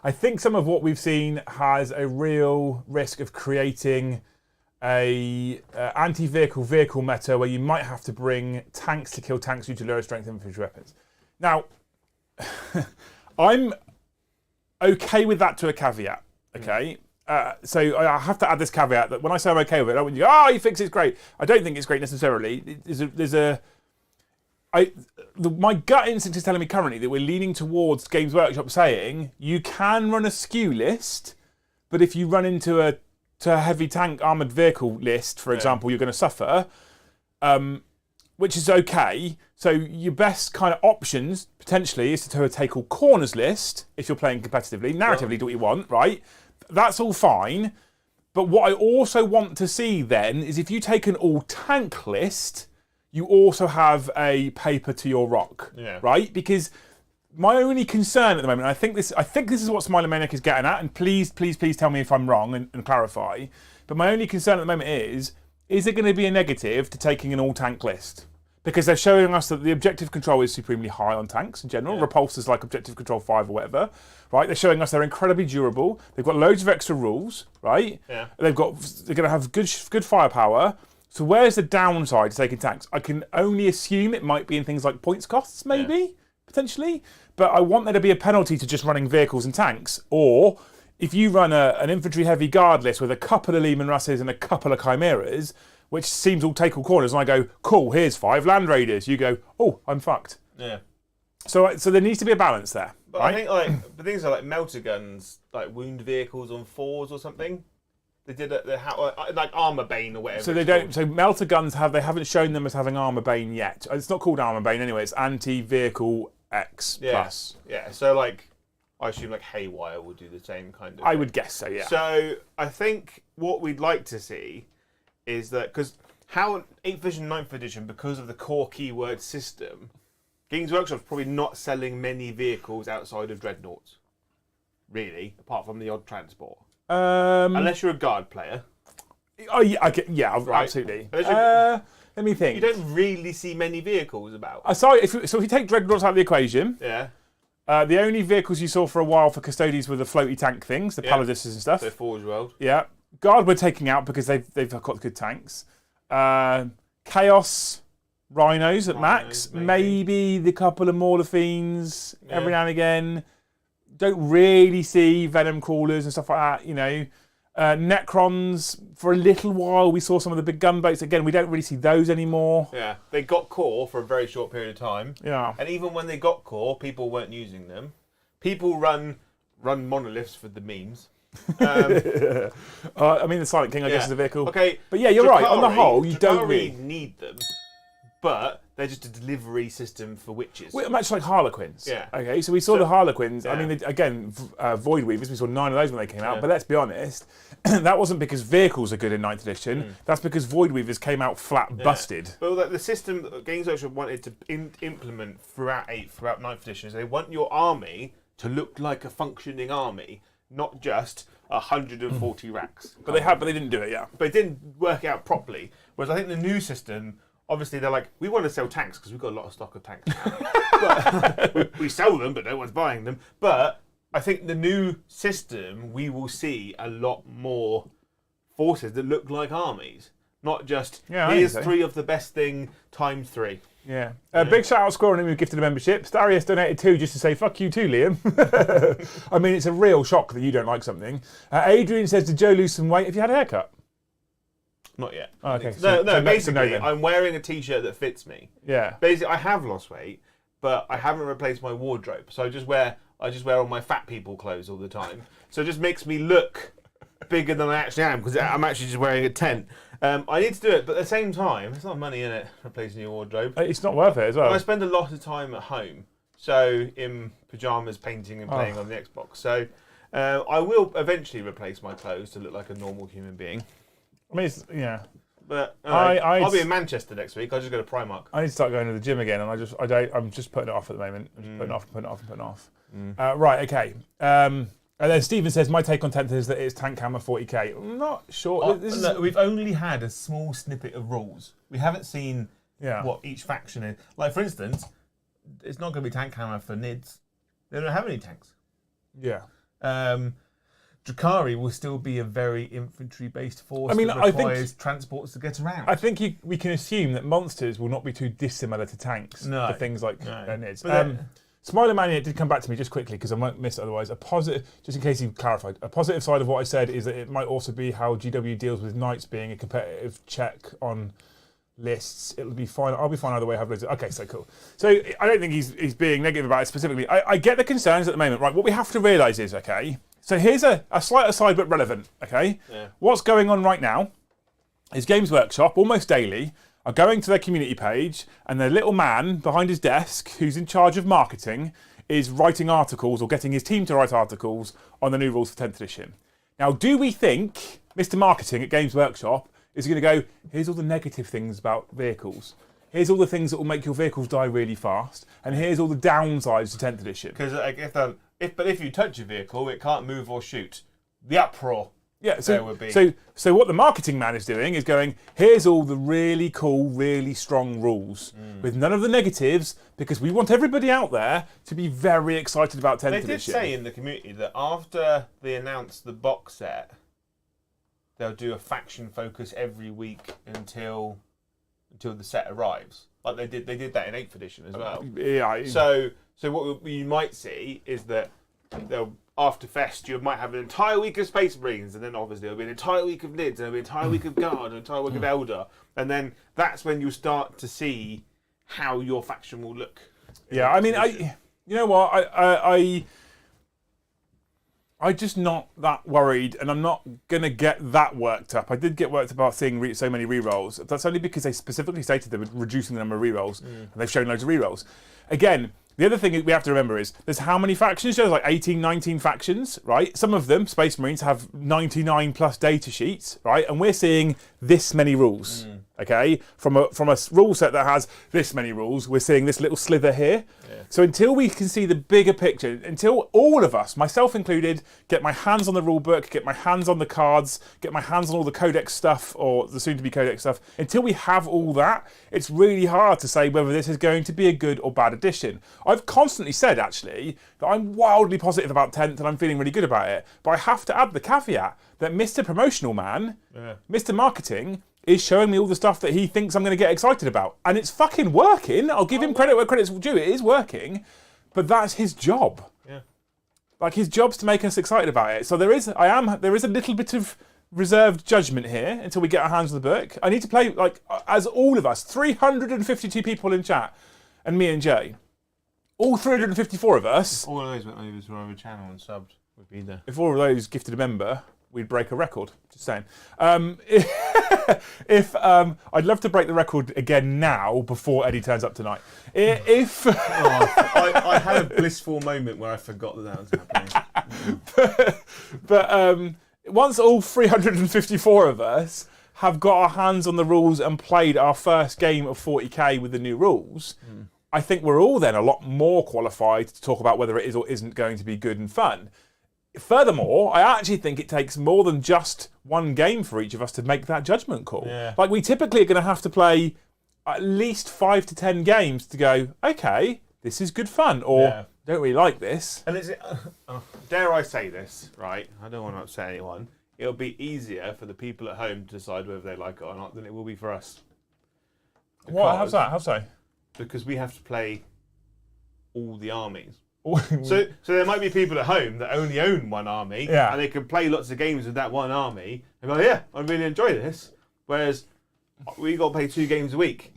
I think some of what we've seen has a real risk of creating a anti-vehicle meta where you might have to bring tanks to kill tanks due to lower strength infantry weapons. Now, I'm okay with that to a caveat, okay? So I have to add this caveat that when I say I'm okay with it, I don't want you to go, you fix it's great. I don't think it's great necessarily. My gut instinct is telling me currently that we're leaning towards Games Workshop saying you can run a SKU list, but if you run into a heavy tank armoured vehicle list, for example, you're going to suffer, which is okay. So your best kind of options, potentially, is to do a take all corners list, if you're playing competitively. Narratively, do what you want, right? That's all fine. But what I also want to see then is if you take an all tank list, you also have a paper to your rock, right? Because my only concern at the moment, and I think this is what Smiley Maniac is getting at, and please tell me if I'm wrong and clarify. But my only concern at the moment is it going to be a negative to taking an all-tank list? Because they're showing us that the objective control is supremely high on tanks in general. Repulse is like objective control 5 or whatever, right? They're showing us they're incredibly durable. They've got loads of extra rules, right? Yeah. They're going to have good firepower. So where's the downside to taking tanks? I can only assume it might be in things like points costs, maybe, potentially. But I want there to be a penalty to just running vehicles and tanks. Or if you run an infantry heavy guard list with a couple of Lehman Russes and a couple of Chimeras, which seems all take all corners, and I go, cool, here's 5 Land Raiders. You go, oh, I'm fucked. Yeah. So there needs to be a balance there. But right? I think the things are like melter guns, like wound vehicles on 4s or something. They did like armor bane or whatever. So they don't. So melter guns haven't shown them as having armor bane yet. It's not called armor bane anyway. It's anti-vehicle X plus. Yeah. So like, I assume like Haywire will do the same kind of. I would guess so. Yeah. So I think what we'd like to see is that because how 8th edition, 9th edition, because of the core keyword system, Games Workshop's probably not selling many vehicles outside of dreadnoughts, really, apart from the odd transport. Unless you're a guard player. Oh yeah, right? Absolutely. Let me think. You don't really see many vehicles about. So if you take dreadnoughts out of the equation, the only vehicles you saw for a while for custodies were the floaty tank things, the Paladises and stuff. So Forge World. Yeah. Guard we're taking out because they've got good tanks. Chaos Rhinos at max. Maybe the couple of Morlafines every now and again. Don't really see Venom Crawlers and stuff like that, Necrons, for a little while we saw some of the big gunboats. Again, we don't really see those anymore. Yeah, they got core for a very short period of time. Yeah. And even when they got core, people weren't using them. People run monoliths for the memes. The Silent King, I guess, is a vehicle. Okay. But yeah, you're right. On the whole, you don't really need them. But they're just a delivery system for witches. Well, much like Harlequins. Yeah. Okay, so we saw the Harlequins. Yeah. I mean, again, Void Weavers, we saw 9 of those when they came out. But let's be honest, that wasn't because vehicles are good in 9th edition. That's because Void Weavers came out flat busted. Well, the system that Games Workshop wanted to implement throughout 9th edition is they want your army to look like a functioning army, not just 140 racks. But they didn't do it, yeah. But it didn't work out properly. Whereas I think the new system, obviously they're like, we want to sell tanks because we've got a lot of stock of tanks now. But we sell them, but no one's buying them. But I think the new system, we will see a lot more forces that look like armies. Not just, here's 3 of the best thing times 3. Yeah. Big shout out Squirrel who gifted a membership. Darius donated 2 just to say fuck you too, Liam. I mean, it's a real shock that you don't like something. Adrian says, did Joe lose some weight? Have you had a haircut? Not yet. Oh, okay. No, basically, I'm wearing a t-shirt that fits me. Yeah. Basically, I have lost weight, but I haven't replaced my wardrobe. So I just wear all my fat people clothes all the time. So it just makes me look bigger than I actually am because I'm actually just wearing a tent. I need to do it, but at the same time, there's not money in it replacing your wardrobe. It's not worth it as well. I spend a lot of time at home, so in pyjamas, painting and playing on the Xbox. So I will eventually replace my clothes to look like a normal human being. I mean, But I'll be in Manchester next week. I just go to Primark. I need to start going to the gym again, and I'm just putting it off at the moment. I'm just putting it off. Right, okay. And then Stephen says, my take on 10th is that it's tank hammer 40k. I'm not sure. Look, we've only had a small snippet of rules. We haven't seen what each faction is. Like, for instance, it's not going to be tank hammer for NIDs. They don't have any tanks. Yeah. Drakari will still be a very infantry-based force. I mean, that I think requires transports to get around. I think we can assume that monsters will not be too dissimilar to tanks for things like NIDs. Smiler Mania did come back to me just quickly because I might miss it otherwise. A positive, just in case you clarified, a positive side of what I said is that it might also be how GW deals with knights being a competitive check on lists. It'll be fine. I'll be fine either way. Okay, so cool. So I don't think he's being negative about it specifically. I get the concerns at the moment. Right, what we have to realise is, okay, so here's a slight aside but relevant, okay? Yeah. What's going on right now is Games Workshop, almost daily, are going to their community page and their little man behind his desk who's in charge of marketing is writing articles or getting his team to write articles on the new rules for 10th edition. Now, do we think Mr. Marketing at Games Workshop is going to go, here's all the negative things about vehicles, here's all the things that will make your vehicles die really fast, and here's all the downsides to 10th edition? Because if you touch a vehicle, it can't move or shoot. The uproar. Yeah, so what the marketing man is doing is going, here's all the really cool, really strong rules with none of the negatives because we want everybody out there to be very excited about 10th edition. They did say in the community that after they announce the box set, they'll do a faction focus every week until the set arrives. Like they did that in 8th edition as well. Yeah. So what you might see is that they'll, after Fest, you might have an entire week of Space Marines, and then obviously there'll be an entire week of NIDs, and there'll be an entire week of Guard, an entire week of Elder, and then that's when you'll start to see how your faction will look. Yeah, I mean, you know what, I'm just not that worried, and I'm not going to get that worked up. I did get worked up about seeing so many rerolls. That's only because they specifically stated they were reducing the number of rerolls, and they've shown loads of rerolls. Again, the other thing we have to remember is there's how many factions? There's like 18, 19 factions, right? Some of them, Space Marines, have 99 plus data sheets, right? And we're seeing this many rules, okay? From a rule set that has this many rules, we're seeing this little slither here. Yeah. So until we can see the bigger picture, until all of us, myself included, get my hands on the rule book, get my hands on the cards, get my hands on all the codex stuff or the soon-to-be codex stuff, until we have all that, it's really hard to say whether this is going to be a good or bad addition. I've constantly said, actually, that I'm wildly positive about 10th and I'm feeling really good about it. But I have to add the caveat that Mr. Promotional Man, Mr. Marketing, is showing me all the stuff that he thinks I'm going to get excited about. And it's fucking working. I'll give him credit where credit's due. It is working. But that's his job. Yeah. Like, his job's to make us excited about it. So there is a little bit of reserved judgment here until we get our hands on the book. I need to play, like, as all of us, 352 people in chat, and me and Jay. All 354 of us. If all of those went over to our channel and subbed, we'd be there. If all of those gifted a member, we'd break a record. Just saying. I'd love to break the record again now before Eddie turns up tonight. I had a blissful moment where I forgot that was happening. but once all 354 of us have got our hands on the rules and played our first game of 40k with the new rules, I think we're all then a lot more qualified to talk about whether it is or isn't going to be good and fun. Furthermore, I actually think it takes more than just one game for each of us to make that judgment call. Yeah. Like, we typically are going to have to play at least 5 to 10 games to go, okay, this is good fun, or don't really like this. And dare I say this, right? I don't want to upset anyone. It'll be easier for the people at home to decide whether they like it or not than it will be for us. What? How's that? How so? Because we have to play all the armies. So there might be people at home that only own one army, and they can play lots of games with that one army, and go, yeah, I really enjoy this. Whereas we got to play 2 games a week,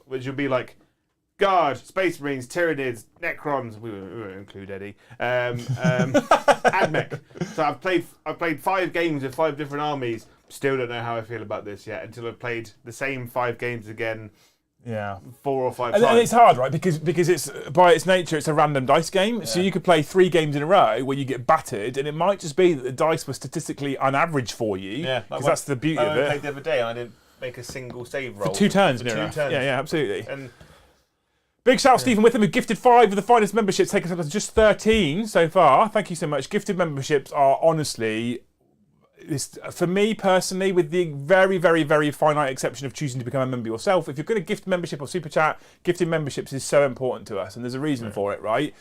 which would be like Guard, Space Marines, Tyranids, Necrons. We won't include Eddie. Admech. So I've played 5 games with 5 different armies. Still don't know how I feel about this yet until I've played the same 5 games again. 4 or 5 times. And it's hard, right? Because it's, by its nature, it's a random dice game. Yeah. So you could play 3 games in a row where you get battered, and it might just be that the dice were statistically unaverage for you. Yeah, because that's the beauty of it. I played the other day, and I didn't make a single save roll. For 2 turns in a row. Yeah, absolutely. And big shout out Stephen Witham, who gifted 5 of the finest memberships, taking us up to just 13 so far. Thank you so much. Gifted memberships are honestly for me personally, with the very, very, very finite exception of choosing to become a member yourself, if you're going to gift membership or super chat, gifting memberships is so important to us, and there's a reason for it, right?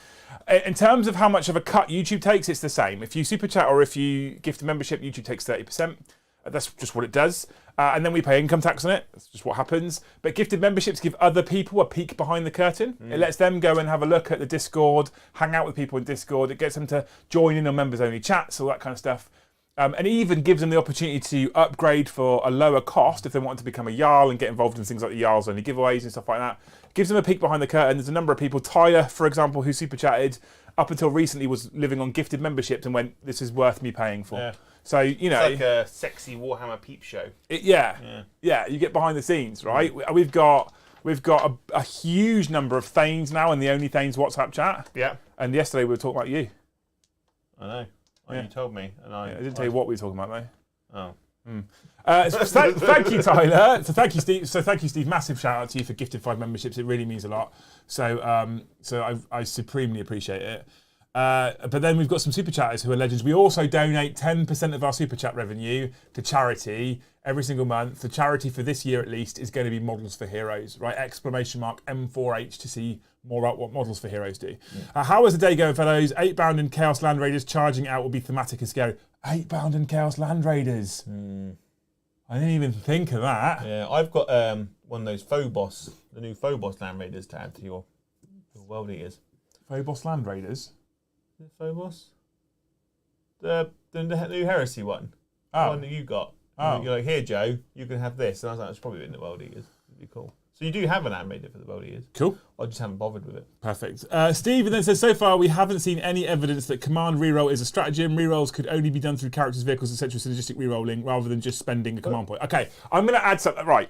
In terms of how much of a cut YouTube takes, it's the same. If you super chat or if you gift a membership, YouTube takes 30%. That's just what it does. And then we pay income tax on it. That's just what happens. But gifted memberships give other people a peek behind the curtain. It lets them go and have a look at the Discord, hang out with people in Discord. It gets them to join in on members-only chats, all that kind of stuff. And even gives them the opportunity to upgrade for a lower cost if they want to become a Jarl and get involved in things like the Jarls only giveaways and stuff like that. Gives them a peek behind the curtain. There's a number of people. Tyler, for example, who super chatted up until recently was living on gifted memberships and went, this is worth me paying for. Yeah. So, you know. It's like a sexy Warhammer peep show. Yeah, you get behind the scenes, right? We've got a huge number of Thanes now in the Only Thanes WhatsApp chat. Yeah. And yesterday we were talking about you. I know. You told me. And I didn't tell you what we were talking about, though. Oh. Thank you, Tyler. So thank you, Steve. Massive shout out to you for gifted 5 memberships. It really means a lot. So I supremely appreciate it. But then we've got some super chatters who are legends. We also donate 10% of our super chat revenue to charity every single month. The charity for this year, at least, is going to be Models for Heroes, right? !M4H to see more about what Models for Heroes do. How is the day going, fellows? 8-bound and Chaos Land Raiders charging out will be thematic and scary. 8-bound and Chaos Land Raiders. I didn't even think of that. Yeah, I've got one of those Phobos, the new Phobos Land Raiders to add to your World Eaters. Phobos Land Raiders? Is it Phobos? The new Heresy one. The one that you got. You're like, here, Joe, you can have this. And I was like, it's probably in the World Eaters. It'd be cool. So you do have an Land Raider for the World Eaters. Cool. I just haven't bothered with it. Perfect. Stephen then says, so far we haven't seen any evidence that command reroll is a stratagem. Rerolls could only be done through characters, vehicles, etc. Synergistic rerolling rather than just spending a command point. Okay, I'm going to add something. Right,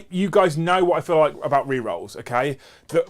you guys know what I feel like about rerolls, okay?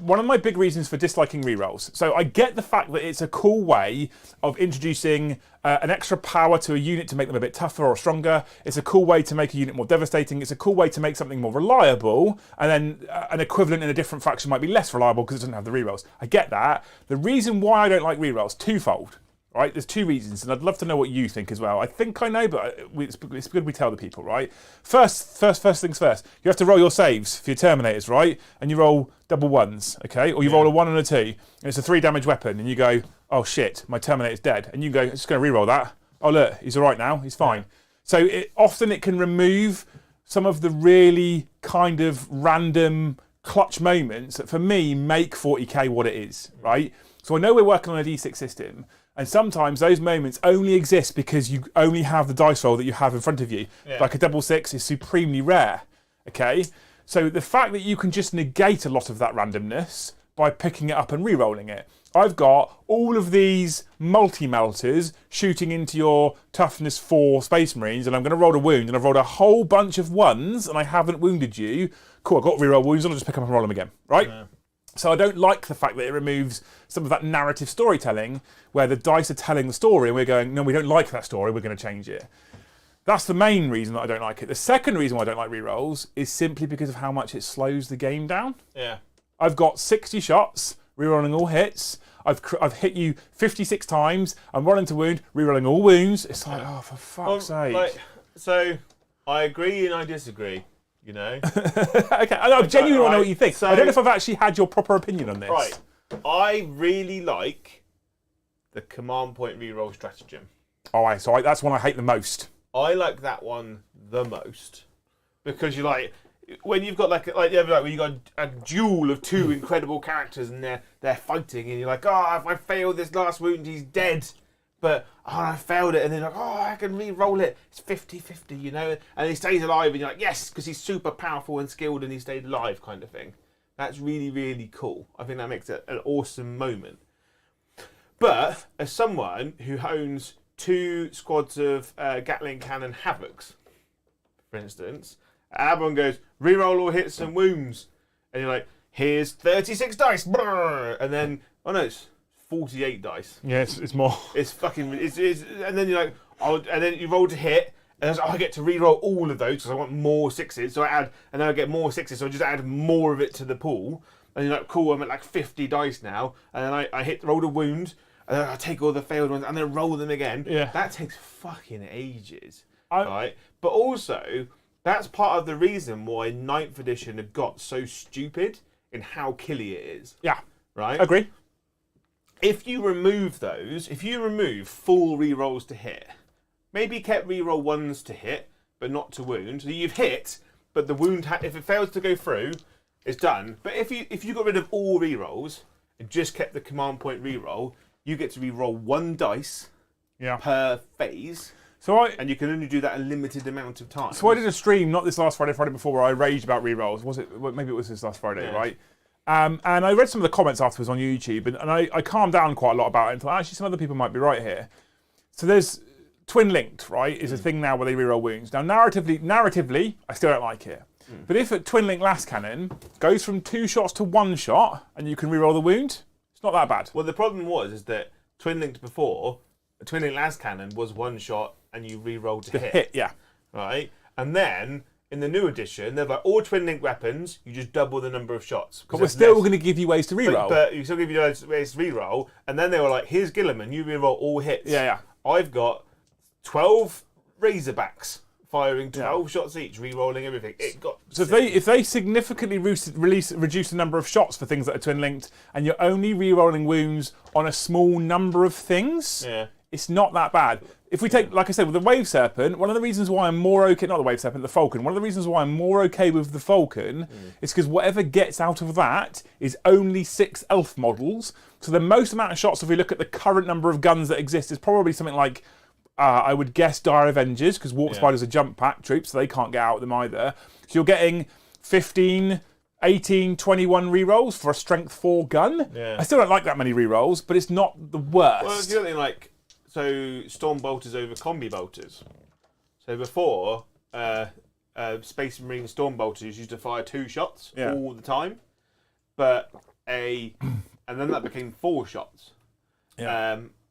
One of my big reasons for disliking rerolls. So I get the fact that it's a cool way of introducing an extra power to a unit to make them a bit tougher or stronger. It's a cool way to make a unit more devastating. It's a cool way to make something more reliable, and then an equivalent in a different faction might be less reliable because it doesn't have the rerolls. I get that. The reason why I don't like rerolls, twofold. Right? There's 2 reasons, and I'd love to know what you think as well. I think I know, but it's good we tell the people, right? First things first. You have to roll your saves for your Terminators, right? And you roll double 1s, okay? Or you roll a 1 and a 2, and it's a 3 damage weapon, and you go, oh shit, my Terminator's dead. And you go, I'm just going to reroll that. Oh look, he's all right now, he's fine. So often it can remove some of the really kind of random clutch moments that for me make 40k what it is, right? So I know we're working on a D6 system, and sometimes those moments only exist because you only have the dice roll that you have in front of you. Like a double 6 is supremely rare, okay? So the fact that you can just negate a lot of that randomness by picking it up and re-rolling it. I've got all of these multi-melters shooting into your toughness 4 Space Marines, and I'm going to roll a wound, and I've rolled a whole bunch of 1s, and I haven't wounded you. Cool, I've got re-roll wounds, and I'll just pick up and roll them again, right? Yeah. So I don't like the fact that it removes some of that narrative storytelling where the dice are telling the story and we're going, no, we don't like that story, we're going to change it. That's the main reason that I don't like it. The second reason why I don't like rerolls is simply because of how much it slows the game down. Yeah. I've got 60 shots, rerolling all hits. I've hit you 56 times. I'm rolling to wound, rerolling all wounds. It's like, oh, for fuck's sake. So I agree and I disagree. You know? Okay, I genuinely want to know what you think. So, I don't know if I've actually had your proper opinion on this. Right. I really like the command point reroll stratagem. So that's one I hate the most. I like that one the most because you like when you've got like when you got a duel of 2 incredible characters and they're fighting and you're like, oh, if I fail this last wound, he's dead. But I failed it, and then like, oh, I can re-roll it. It's 50-50, you know, and he stays alive, and you're like, yes, because he's super powerful and skilled, and he stayed alive, kind of thing. That's really, really cool. I think that makes it an awesome moment. But as someone who owns 2 squads of Gatling cannon Havocs, for instance, everyone goes re-roll all hits and wounds, and you're like, here's 36 dice, brrr, and then it's 48 dice. Yeah, it's more. It's fucking. And then you're like, and then you roll to hit, and I get to re-roll all of those because I want more 6s. So I add, and then I get more 6s. So I just add more of it to the pool. And you're like, cool, I'm at like 50 dice now. And then I roll a wound, and then I take all the failed ones, and then roll them again. Yeah. That takes fucking ages. right? But also, that's part of the reason why 9th edition have got so stupid in how killy it is. Yeah. Right? Agree. If you remove those, if you remove full rerolls to hit, maybe kept reroll 1s to hit, but not to wound, so you've hit, but the wound, if it fails to go through, it's done. But if you got rid of all rerolls and just kept the command point reroll, you get to reroll 1 dice per phase. And you can only do that a limited amount of time. So I did a stream, not this last Friday, Friday before, where I raged about rerolls. Was it? Maybe it was this last Friday, right? And I read some of the comments afterwards on YouTube, and I calmed down quite a lot about it and thought, actually, some other people might be right here. So there's twin linked, right, is a thing now where they reroll wounds. Now, narratively, I still don't like it. But if a twin link last cannon goes from 2 shots to 1 shot, and you can reroll the wound, it's not that bad. Well, the problem is that twin linked before, a twin link last cannon was 1 shot, and you re-rolled to hit. Yeah. Right? And then, in the new edition, they're like, all twin link weapons, you just double the number of shots. But we're still going to give you ways to re-roll. But you still give you ways to re-roll. And then they were like, here's Gilliman, you re-roll all hits. Yeah. I've got 12 Razorbacks firing 12 shots each, re-rolling everything. So if they significantly reduce the number of shots for things that are twin linked, and you're only re-rolling wounds on a small number of things, it's not that bad. If we take, like I said, with the Wave Serpent, one of the reasons why I'm more okay, not the Wave Serpent, the Falcon, one of the reasons why I'm more okay with the Falcon is because whatever gets out of that is only 6 elf models. So the most amount of shots, if we look at the current number of guns that exist, is probably something like, I would guess Dire Avengers, because Warp Spiders are jump pack troops, so they can't get out of them either. So you're getting 15, 18, 21 rerolls for a strength 4 gun. I still don't like that many rerolls, but it's not the worst. Well, it's something like, so Storm Bolters over Combi Bolters. So before, Space Marine Storm Bolters used to fire 2 shots all the time, and then that became 4 shots.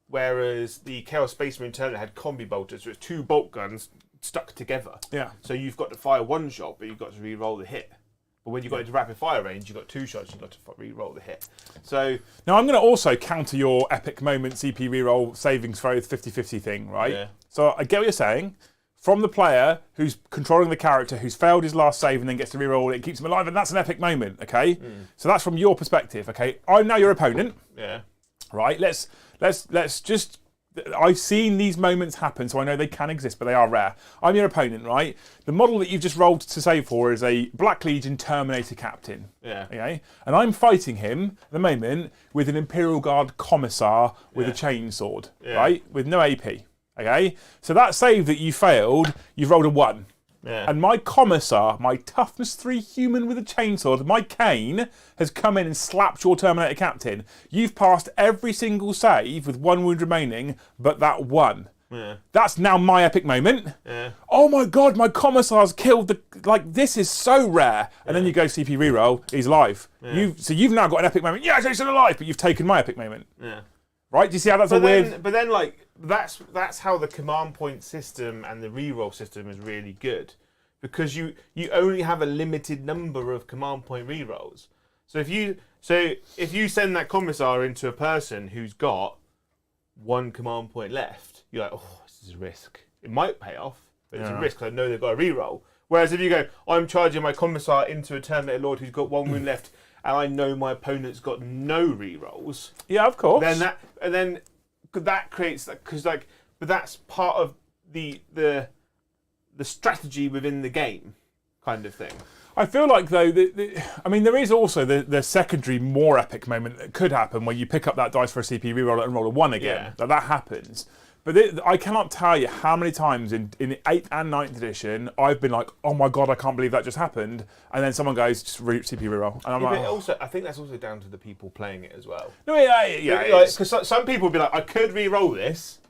Whereas the Chaos Space Marine Turner had Combi Bolters, so it's 2 bolt guns stuck together. So you've got to fire 1 shot, but you've got to re-roll the hit. But when you got into rapid fire range, you've got 2 shots, you've got to re-roll the hit. So now I'm going to also counter your epic moment CP re-roll savings throw 50-50 thing, right? So I get what you're saying. From the player who's controlling the character, who's failed his last save and then gets to re-roll it, keeps him alive, and that's an epic moment, okay? So that's from your perspective, okay? I'm now your opponent. Right? Let's just... I've seen these moments happen, so I know they can exist, but they are rare. I'm your opponent, right? The model that you've just rolled to save for is a Black Legion Terminator Captain. Okay? And I'm fighting him, at the moment, with an Imperial Guard Commissar with a chainsword, right? With no AP. Okay? So that save that you failed, you've rolled a 1. And my Commissar, my toughness 3 human with a chainsword, my cane, has come in and slapped your Terminator Captain. You've passed every single save with 1 wound remaining, but that 1. That's now my epic moment. Oh my god, my Commissar's killed the... Like, this is so rare. And then you go CP reroll, he's alive. So you've now got an epic moment. Yes, he's still alive, but you've taken my epic moment. Right? Do you see how that's weird... But then, like, that's how the command point system and the reroll system is really good, because you only have a limited number of command point rerolls. So if you send that Commissar into a person who's got 1 command point left, you're like, oh, this is a risk. It might pay off, but it's a risk because I know they've got a reroll. Whereas if you go, I'm charging my Commissar into a Terminator Lord who's got 1 wound left, and I know my opponent's got no rerolls. Yeah, of course. Then that creates that, but that's part of the strategy within the game, kind of thing. I feel like, though, there is also the secondary, more epic moment that could happen where you pick up that dice for a CP, reroll it, and roll a 1 again. That happens. But I cannot tell you how many times in 8th and 9th edition I've been like, oh my god, I can't believe that just happened. And then someone goes, just CP reroll. And I'm like, also, I think that's also down to the people playing it as well. No, yeah. Because some people will be like, I could re-roll this,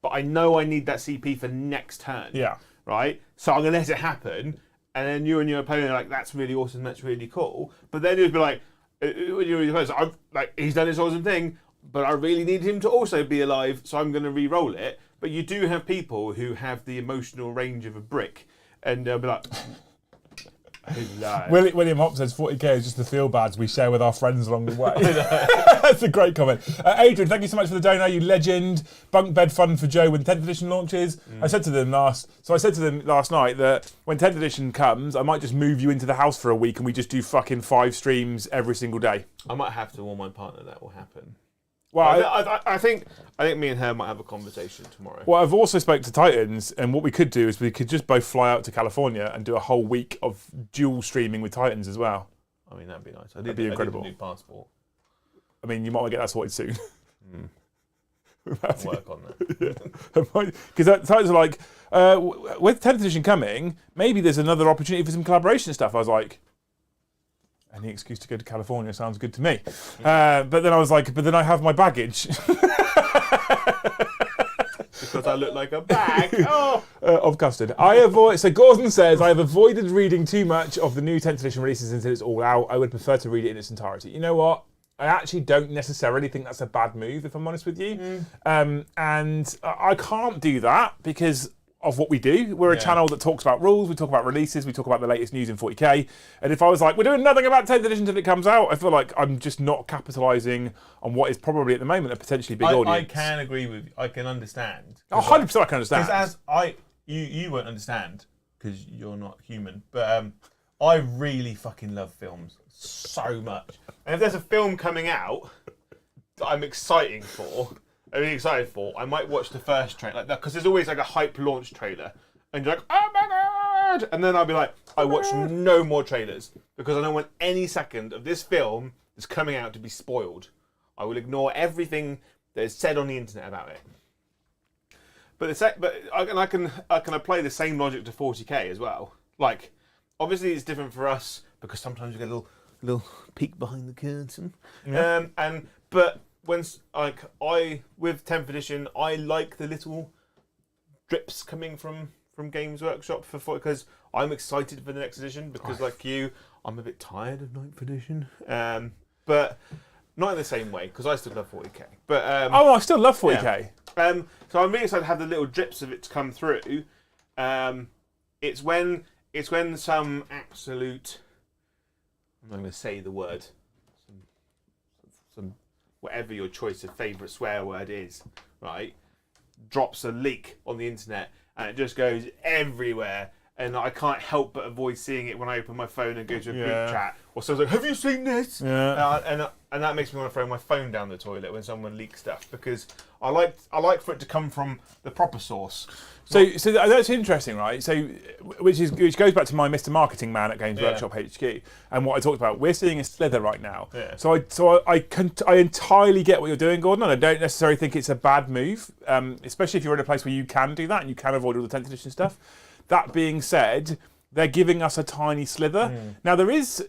but I know I need that CP for next turn. Yeah. Right? So I'm going to let it happen. And then you and your opponent are like, that's really awesome, that's really cool. But then you'd be like, he's done this awesome thing, but I really need him to also be alive, so I'm going to re-roll it. But you do have people who have the emotional range of a brick, and they'll be like, William Hop says 40k is just the feel bads we share with our friends along the way. That's a great comment. Adrian, thank you so much for the donor, you legend. Bunk bed fun for Joe when 10th edition launches. I said to them last night that when 10th edition comes, I might just move you into the house for a week and we just do fucking 5 streams every single day. I might have to warn my partner that will happen. Well, I think me and her might have a conversation tomorrow. Well, I've also spoke to Titans, and what we could do is we could just both fly out to California and do a whole week of dual streaming with Titans as well. I mean, that'd be nice. That'd be incredible. I need a new passport. I mean, you might want to get that sorted soon. I'll work on that. Because Titans are like, with 10th edition coming, maybe there's another opportunity for some collaboration stuff. I was like, any excuse to go to California sounds good to me. But then I was like, but then I have my baggage. Because I look like a bag of custard. So Gordon says, I have avoided reading too much of the new 10th edition releases until it's all out. I would prefer to read it in its entirety. You know what? I actually don't necessarily think that's a bad move, if I'm honest with you. And I can't do that because of what we do. We're a channel that talks about rules, we talk about releases, we talk about the latest news in 40k. And if I was like, we're doing nothing about 10th edition until it comes out, I feel like I'm just not capitalising on what is probably at the moment a potentially big audience. I can agree with you. I can understand. 100% I can understand. Because you won't understand because you're not human. But I really fucking love films so much. And if there's a film coming out that I'm excited for, I might watch the first trailer like that because there's always like a hype launch trailer, and you're like, oh my god! And then I'll be like, I watch no more trailers because I don't want any second of this film that's coming out to be spoiled. I will ignore everything that is said on the internet about it. But I can apply the same logic to 40k as well. Like, obviously it's different for us because sometimes you get a little peek behind the curtain, but. With 10th edition, I like the little drips coming from Games Workshop because I'm excited for the next edition because like you, I'm a bit tired of 9th edition, but not in the same way because I still love 40k. But I still love 40k. Yeah. So I'm really excited to have the little drips of it to come through. It's when some absolute, I'm not going to say the word, some whatever your choice of favourite swear word is, right, drops a leak on the internet and it just goes everywhere and I can't help but avoid seeing it when I open my phone and go to a group chat or someone's like, have you seen this? And that makes me want to throw my phone down the toilet when someone leaks stuff because I like for it to come from the proper source. So that's interesting, right? So which goes back to my Mr. Marketing man at Games Workshop HQ and what I talked about. We're seeing a slither right now. Yeah. So I entirely get what you're doing, Gordon, and I don't necessarily think it's a bad move, especially if you're in a place where you can do that and you can avoid all the 10th edition stuff. That being said, they're giving us a tiny slither. Now there is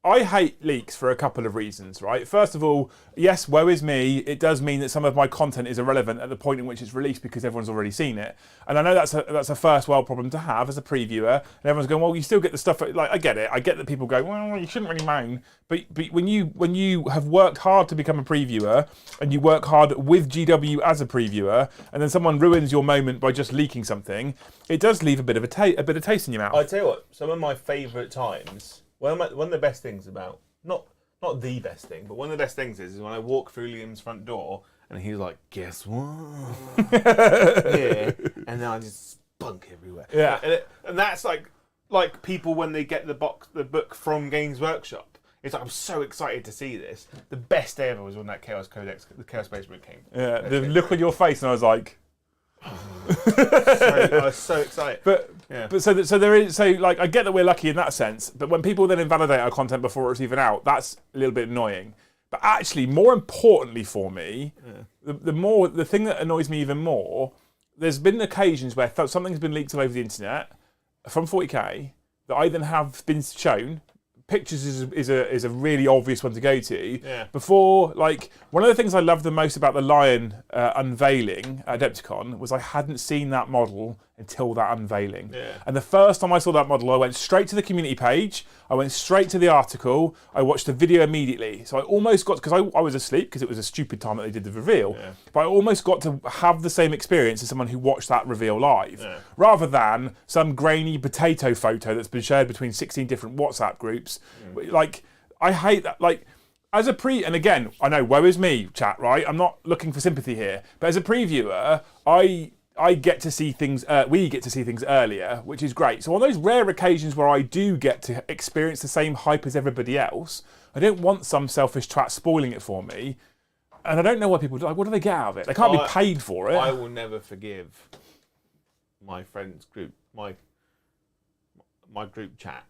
I hate leaks for a couple of reasons, right? First of all, yes, woe is me. It does mean that some of my content is irrelevant at the point in which it's released because everyone's already seen it. And I know that's a first world problem to have as a previewer. And everyone's going, well, you still get the stuff. Like, I get it. I get that people go, well, you shouldn't really moan. But when you have worked hard to become a previewer and you work hard with GW as a previewer, and then someone ruins your moment by just leaking something, it does leave a bit of taste in your mouth. I tell you what, some of my favourite times. One of the best things about, not the best thing, but one of the best things is when I walk through Liam's front door and he's like, guess what? Yeah. And then I just spunk everywhere. Yeah. And that's like people when they get the book from Games Workshop. It's like, I'm so excited to see this. The best day ever was when that Chaos Codex, the Chaos Base book came. Yeah, the look on your face and I was like... I was so excited. But so there is I get that we're lucky in that sense, but when people then invalidate our content before it's even out, that's a little bit annoying. But actually, more importantly for me, the thing that annoys me even more, there's been occasions where something's been leaked all over the internet from 40k that I then have been shown. Pictures is a really obvious one to go to. Yeah. Before, one of the things I loved the most about the Lion unveiling at Adepticon was I hadn't seen that model until that unveiling. Yeah. And the first time I saw that model, I went straight to the community page, I went straight to the article, I watched the video immediately. So I almost got, because I was asleep, because it was a stupid time that they did the reveal, but I almost got to have the same experience as someone who watched that reveal live, rather than some grainy potato photo that's been shared between 16 different WhatsApp groups. Like, I hate that. Like, as a and again, I know, woe is me, chat, right? I'm not looking for sympathy here, but as a previewer, I get to see things, we get to see things earlier, which is great. So on those rare occasions where I do get to experience the same hype as everybody else, I don't want some selfish twat spoiling it for me. And I don't know what people do. Like, what do they get out of it? They can't be paid for it. I will never forgive my friends group, my group chat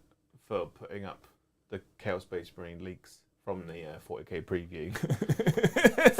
for putting up the Chaos Space Marine leaks from the 40k preview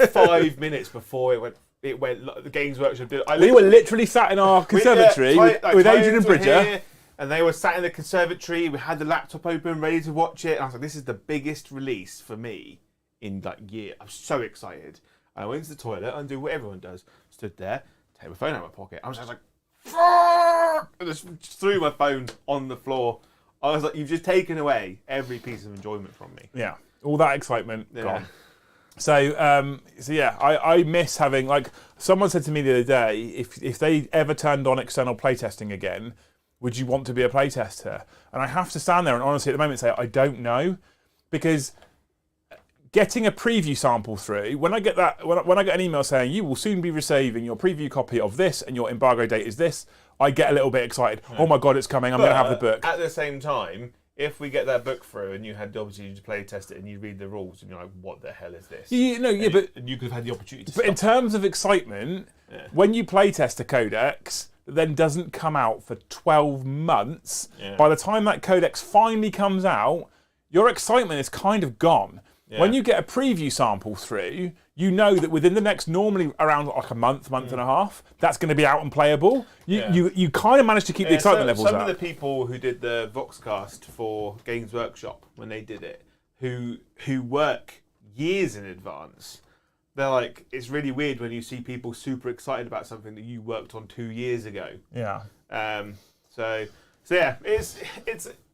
5 minutes before it went. The Games Workshop did. We were literally sat in our conservatory with Adrian and Bridger. And they were sat in the conservatory. We had the laptop open, ready to watch it. And I was like, this is the biggest release for me in that year. I'm so excited. And I went to the toilet and do what everyone does. Stood there, take my phone out of my pocket. I was just like, fuck! And just threw my phone on the floor. I was like, you've just taken away every piece of enjoyment from me. Yeah, all that excitement gone. So yeah, I miss having, like, someone said to me the other day, if they ever turned on external playtesting again, would you want to be a playtester? And I have to stand there and honestly at the moment say, I don't know, because getting a preview sample through, when I get that, when I get an email saying you will soon be receiving your preview copy of this and your embargo date is this, I get a little bit excited. Yeah. Oh my God, it's coming, I'm going to have the book. At the same time, if we get that book through and you had the opportunity to play test it and you read the rules and you're like, what the hell is this? But you could have had the opportunity to But in terms of excitement, when you play test a codex that then doesn't come out for 12 months, by the time that codex finally comes out, your excitement is kind of gone. Yeah. When you get a preview sample through, you know that within the next, normally around like a month and a half, that's going to be out and playable. You kind of managed to keep the excitement levels up. Some of the people who did the Voxcast for Games Workshop, when they did it, who work years in advance, they're like, it's really weird when you see people super excited about something that you worked on 2 years ago. Yeah. So yeah, it's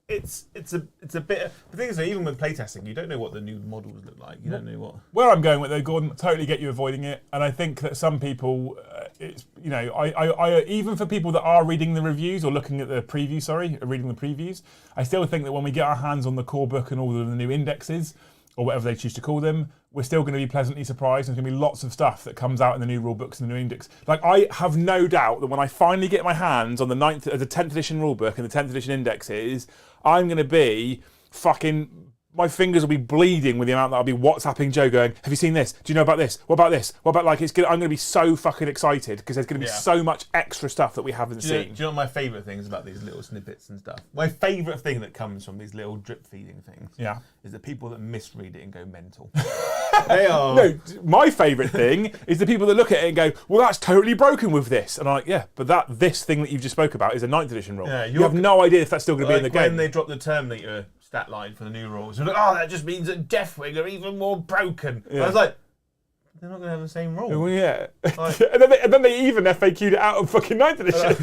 a bit. The thing is, even with playtesting, you don't know what the new models look like. You don't know what. Where I'm going with it, Gordon, totally get you avoiding it, and I think that some people, it's, you know, I even for people that are reading the reviews or looking at the preview, reading the previews, I still think that when we get our hands on the core book and all of the new indexes, or whatever they choose to call them, we're still going to be pleasantly surprised. There's going to be lots of stuff that comes out in the new rule books and the new index. Like, I have no doubt that when I finally get my hands on the 10th edition rule book and the 10th edition indexes, I'm going to be fucking... My fingers will be bleeding with the amount that I'll be WhatsApping Joe going, have you seen this? Do you know about this? What about this? What about, like, I'm going to be so fucking excited because there's going to be so much extra stuff that we haven't seen. Do you know what my favourite things about these little snippets and stuff? My favourite thing that comes from these little drip feeding things is the people that misread it and go mental. They are... No, my favourite thing is the people that look at it and go, well, that's totally broken with this. And I'm like, yeah, but this thing that you've just spoke about is a 9th edition rule. Yeah, you have no idea if that's still going to be in the game. When they drop the Terminator stat line for the new rules, you're like, oh, that just means that Deathwing are even more broken. Yeah. I was like, they're not going to have the same rule. Well, yeah. Like, and then they even FAQ'd it out of fucking 9th edition.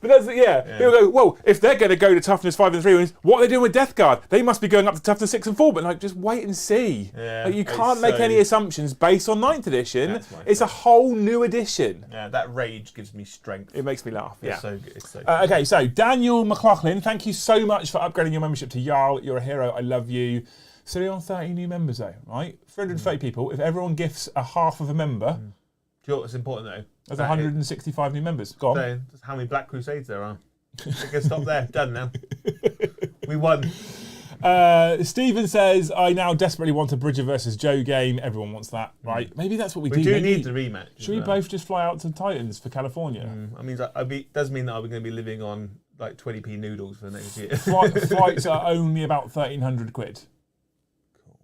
But that's, people go, well, if they're going to go to toughness 5 and 3, what are they doing with Death Guard? They must be going up to toughness 6 and 4, but like, just wait and see. Yeah, like, you can't make any assumptions based on 9th edition. It's a whole new edition. Yeah, that rage gives me strength. It makes me laugh. It's so good. It's so good. Okay, so Daniel McLaughlin, thank you so much for upgrading your membership to Jarl. You're a hero. I love you. So we're on 30 new members though, right? 330 people. If everyone gifts a half of a member... Do you know what's important though? There's 165 new members. Go on. So, that's how many Black Crusades there are. We can stop there. Done now. We won. Stephen says, I now desperately want a Bridger versus Joe game. Everyone wants that, right? Maybe that's what we do. We do need the rematch. Should we both just fly out to Titans for California? I mean, does mean that I'm going to be living on like 20p noodles for the next year. Flights are only about 1,300 quid. Cool.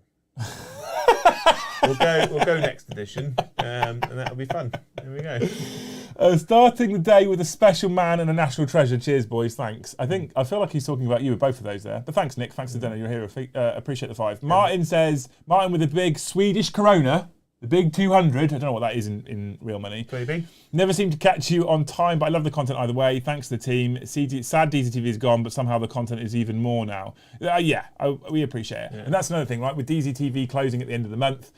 We'll go next edition, and that'll be fun. There we go. Starting the day with a special man and a national treasure. Cheers, boys. Thanks. I feel like he's talking about you with both of those there. But thanks, Nick. Thanks to Denno. You're here. Appreciate the 5. Martin says, Martin with a big Swedish Corona. The big 200. I don't know what that is in real money. Maybe. Never seem to catch you on time, but I love the content either way. Thanks to the team. Sad DZTV is gone, but somehow the content is even more now. We appreciate it. Yeah. And that's another thing, right? With DZTV closing at the end of the month,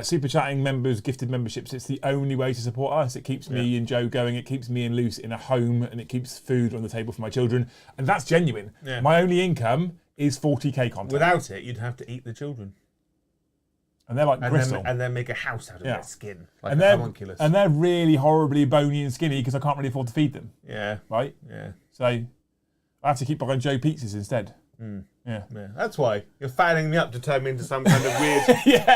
super chatting members, gifted memberships, it's the only way to support us. It keeps me and Joe going. It keeps me and Luce in a home, and it keeps food on the table for my children. And that's genuine. Yeah. My only income is 40k content. Without it, you'd have to eat the children. And they're like gristle. And then make a house out of their skin, like and a homunculus. And they're really horribly bony and skinny because I can't really afford to feed them. Yeah. Right? Yeah. So I have to keep buying Joe pizzas instead. Yeah. That's why you're fattening me up to turn me into some kind of weird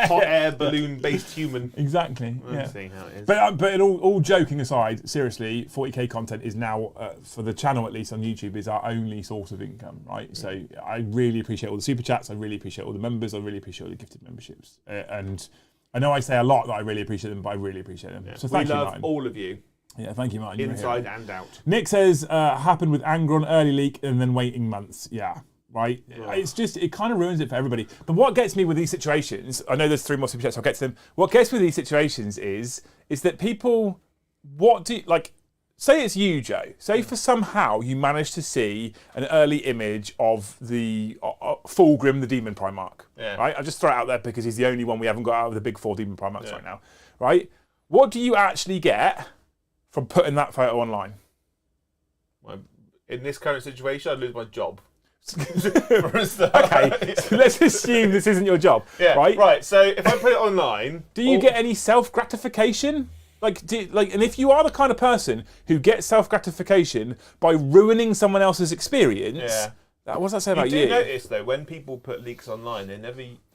hot air balloon-based human. Exactly. Let's see how it is. But all joking aside, seriously, 40k content is now, for the channel at least on YouTube, is our only source of income, right? So I really appreciate all the super chats. I really appreciate all the members. I really appreciate all the gifted memberships. And I know I say a lot that I really appreciate them, but I really appreciate them. Yeah. So thank you, Martin. We love all of you. Yeah, thank you, Martin. Inside and out. Nick says, happened with Angron, early leak, and then waiting months. Yeah. Right, it's just, it kind of ruins it for everybody. But what gets me with these situations, I know there's 3 more super chats, I'll get to them. What gets me with these situations is that people, say it's you, Joe. Say for somehow you manage to see an early image of the Fulgrim, the Demon Primarch. Yeah. Right, I'll just throw it out there because he's the only one we haven't got out of the big 4 Demon Primarchs right now. Right, what do you actually get from putting that photo online? Well, in this current situation, I'd lose my job. Okay, so let's assume this isn't your job, right? Right. So if I put it online, do you get any self-gratification? And if you are the kind of person who gets self-gratification by ruining someone else's experience, what does that say about you? You do notice though, when people put leaks online, they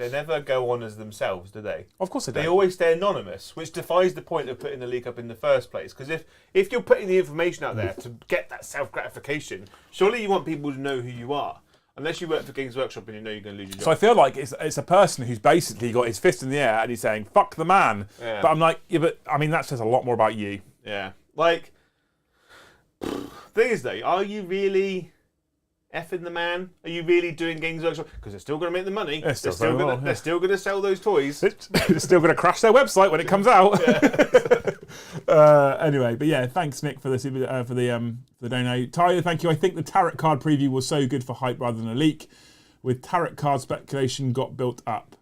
never go on as themselves, do they? Of course they don't. They always stay anonymous, which defies the point of putting the leak up in the first place. Because if you're putting the information out there to get that self-gratification, surely you want people to know who you are. Unless you work for Games Workshop and you know you're going to lose your job. So I feel like it's a person who's basically got his fist in the air and he's saying, fuck the man. Yeah. But I'm like, that says a lot more about you. Yeah. Like, thing is though, are you really effing the man? Are you really doing Games Workshop? Because they're still going to make the money. They're still going to sell those toys. They're still going to crash their website when it comes out. Anyway, but yeah, thanks Nick for the dono. Tyler, thank you. I think the tarot card preview was so good for hype rather than a leak. With tarot card speculation got built up.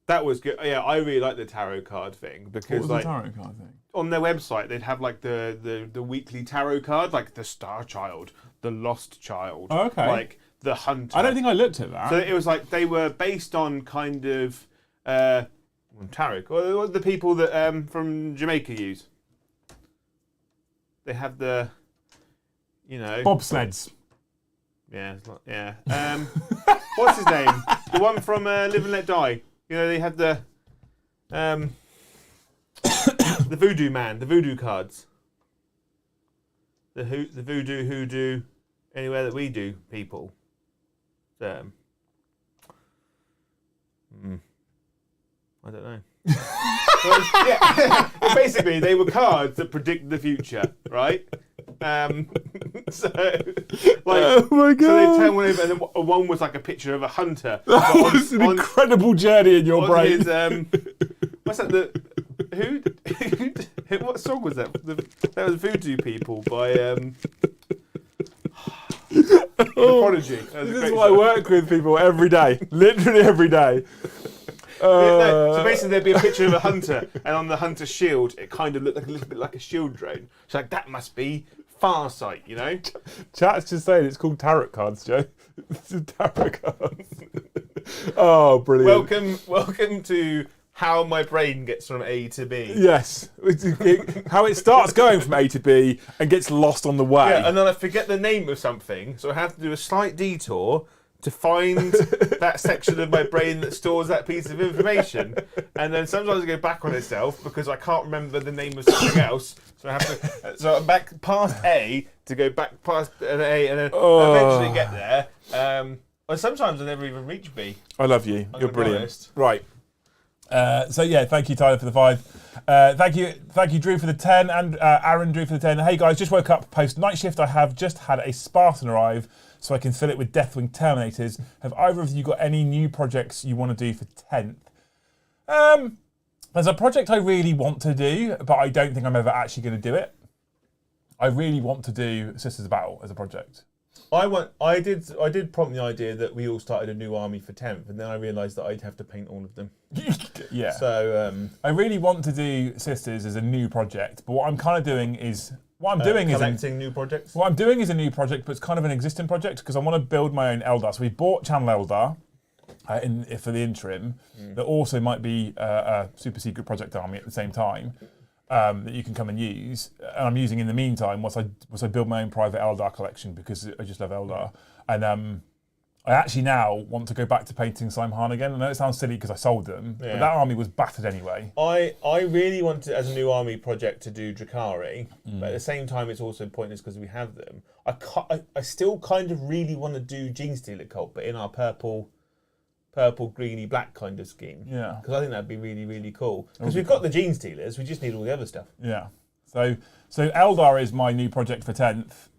That was good. Yeah, I really like the tarot card thing because what was the tarot card thing? On their website they'd have like the weekly tarot card, like the Star Child, the Lost Child, like the Hunter. I don't think I looked at that. So it was like they were based on kind of tarot, or the people that from Jamaica use. They have the, bobsleds. Yeah, it's not, yeah. What's his name? The one from Live and Let Die. They had the Voodoo Man, the Voodoo cards. The Voodoo Hoodoo, anywhere that we do people. I don't know. Basically, they were cards that predict the future, right? So oh my god! So they turn one over, and then one was like a picture of a hunter. That was an incredible journey in your brain. What's that? What song was that? That was Voodoo People by The Prodigy. This is why I work with people every day, literally every day. So basically there'd be a picture of a hunter, and on the hunter's shield it kind of looked like a little bit like a shield drone. It's like, that must be Farsight, Chat's just saying it's called tarot cards, Joe. It's tarot cards. Oh, brilliant. Welcome to how my brain gets from A to B. Yes. How it starts going from A to B and gets lost on the way. Yeah, and then I forget the name of something, so I have to do a slight detour to find that section of my brain that stores that piece of information. And then sometimes I go back on itself because I can't remember the name of something else. So I have to. So I'm back past A to go back past an A, and then eventually get there. Or sometimes I never even reach B. I love you. You're brilliant. Right. So yeah, thank you Tyler for the 5. Thank you Drew for the 10, and Aaron Drew for the 10. Hey guys, just woke up post night shift. I have just had a Spartan arrive, so I can fill it with Deathwing Terminators. Have either of you got any new projects you want to do for 10th? There's a project I really want to do, but I don't think I'm ever actually going to do it. I really want to do Sisters of Battle as a project. I did prompt the idea that we all started a new army for 10th, and then I realised that I'd have to paint all of them. Yeah. So I really want to do Sisters as a new project, but what I'm kind of doing is collecting new projects. What I'm doing is a new project, but it's kind of an existing project because I want to build my own Eldar. So we bought Channel Eldar for the interim. That also might be a super secret project army at the same time that you can come and use. And I'm using in the meantime once I build my own private Eldar collection because I just love Eldar. And I actually now want to go back to painting Simhan again. I know it sounds silly because I sold them, but that army was battered anyway. I really wanted, as a new army project, to do Drakari, but at the same time, it's also pointless because we have them. I still kind of really want to do Genestealer cult, but in our purple, greeny, black kind of scheme. Yeah. Because I think that'd be really, really cool. Because we've got the Genestealers, we just need all the other stuff. Yeah. So Eldar is my new project for 10th.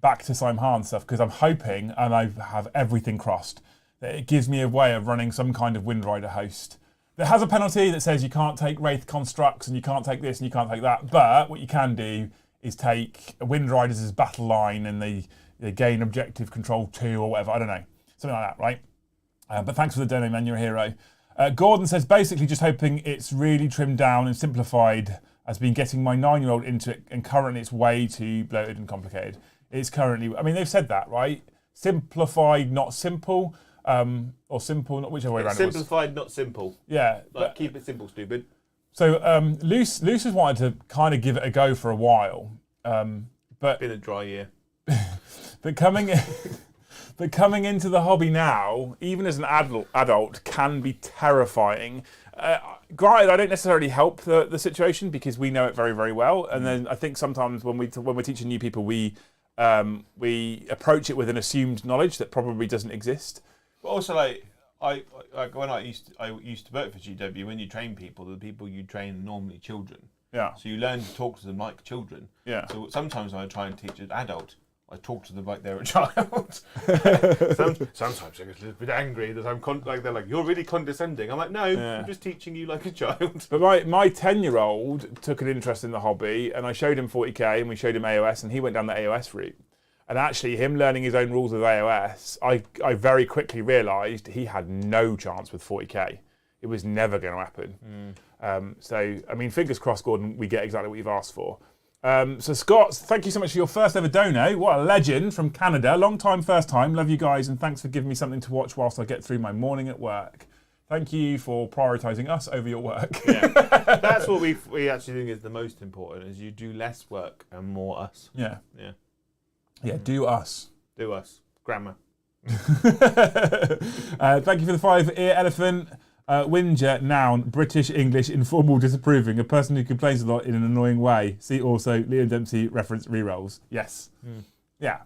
Back to Simhan stuff because I'm hoping, and I have everything crossed, that it gives me a way of running some kind of Windrider host that has a penalty that says you can't take Wraith constructs and you can't take this and you can't take that. But what you can do is take Windriders as battle line and they gain objective control 2 or whatever. I don't know, something like that, right? But thanks for the donate, man. You're a hero. Gordon says basically just hoping it's really trimmed down and simplified. Has been getting my 9-year-old into it, and currently it's way too bloated and complicated. It's currently, I mean, they've said that, right? Simplified, not simple, or simple, not whichever way around it was. Simplified, not simple. Yeah. Keep it simple, stupid. So Luce has wanted to kind of give it a go for a while, but been a dry year. but coming into the hobby now, even as an adult, can be terrifying. Granted, I don't necessarily help the situation because we know it very, very well. And then I think sometimes when we're teaching new people, we approach it with an assumed knowledge that probably doesn't exist. But also, like when I used to work for GW, when you train people, the people you train are normally children. Yeah. So you learn to talk to them like children. Yeah. So sometimes when I try and teach an adult, I talk to them like they're a child. Sometimes I get a little bit angry that they're like, you're really condescending. I'm like, no, I'm just teaching you like a child. But my 10-year-old took an interest in the hobby, and I showed him 40k, and we showed him AOS, and he went down the AOS route. And actually, him learning his own rules of AOS, I very quickly realised he had no chance with 40k. It was never going to happen. So, I mean, fingers crossed, Gordon, we get exactly what you've asked for. So Scott, thank you so much for your first ever dono. What a legend from Canada. Long time, first time. Love you guys, and thanks for giving me something to watch whilst I get through my morning at work. Thank you for prioritising us over your work. Yeah. That's what we actually think is the most important, is you do less work and more us. Yeah. Yeah. Yeah, do us. Do us. Grammar. Thank you for the 5 ear elephant. Whinger, noun, British, English, informal, disapproving, a person who complains a lot in an annoying way. See also Liam Dempsey reference Rerolls. Yes. Yeah.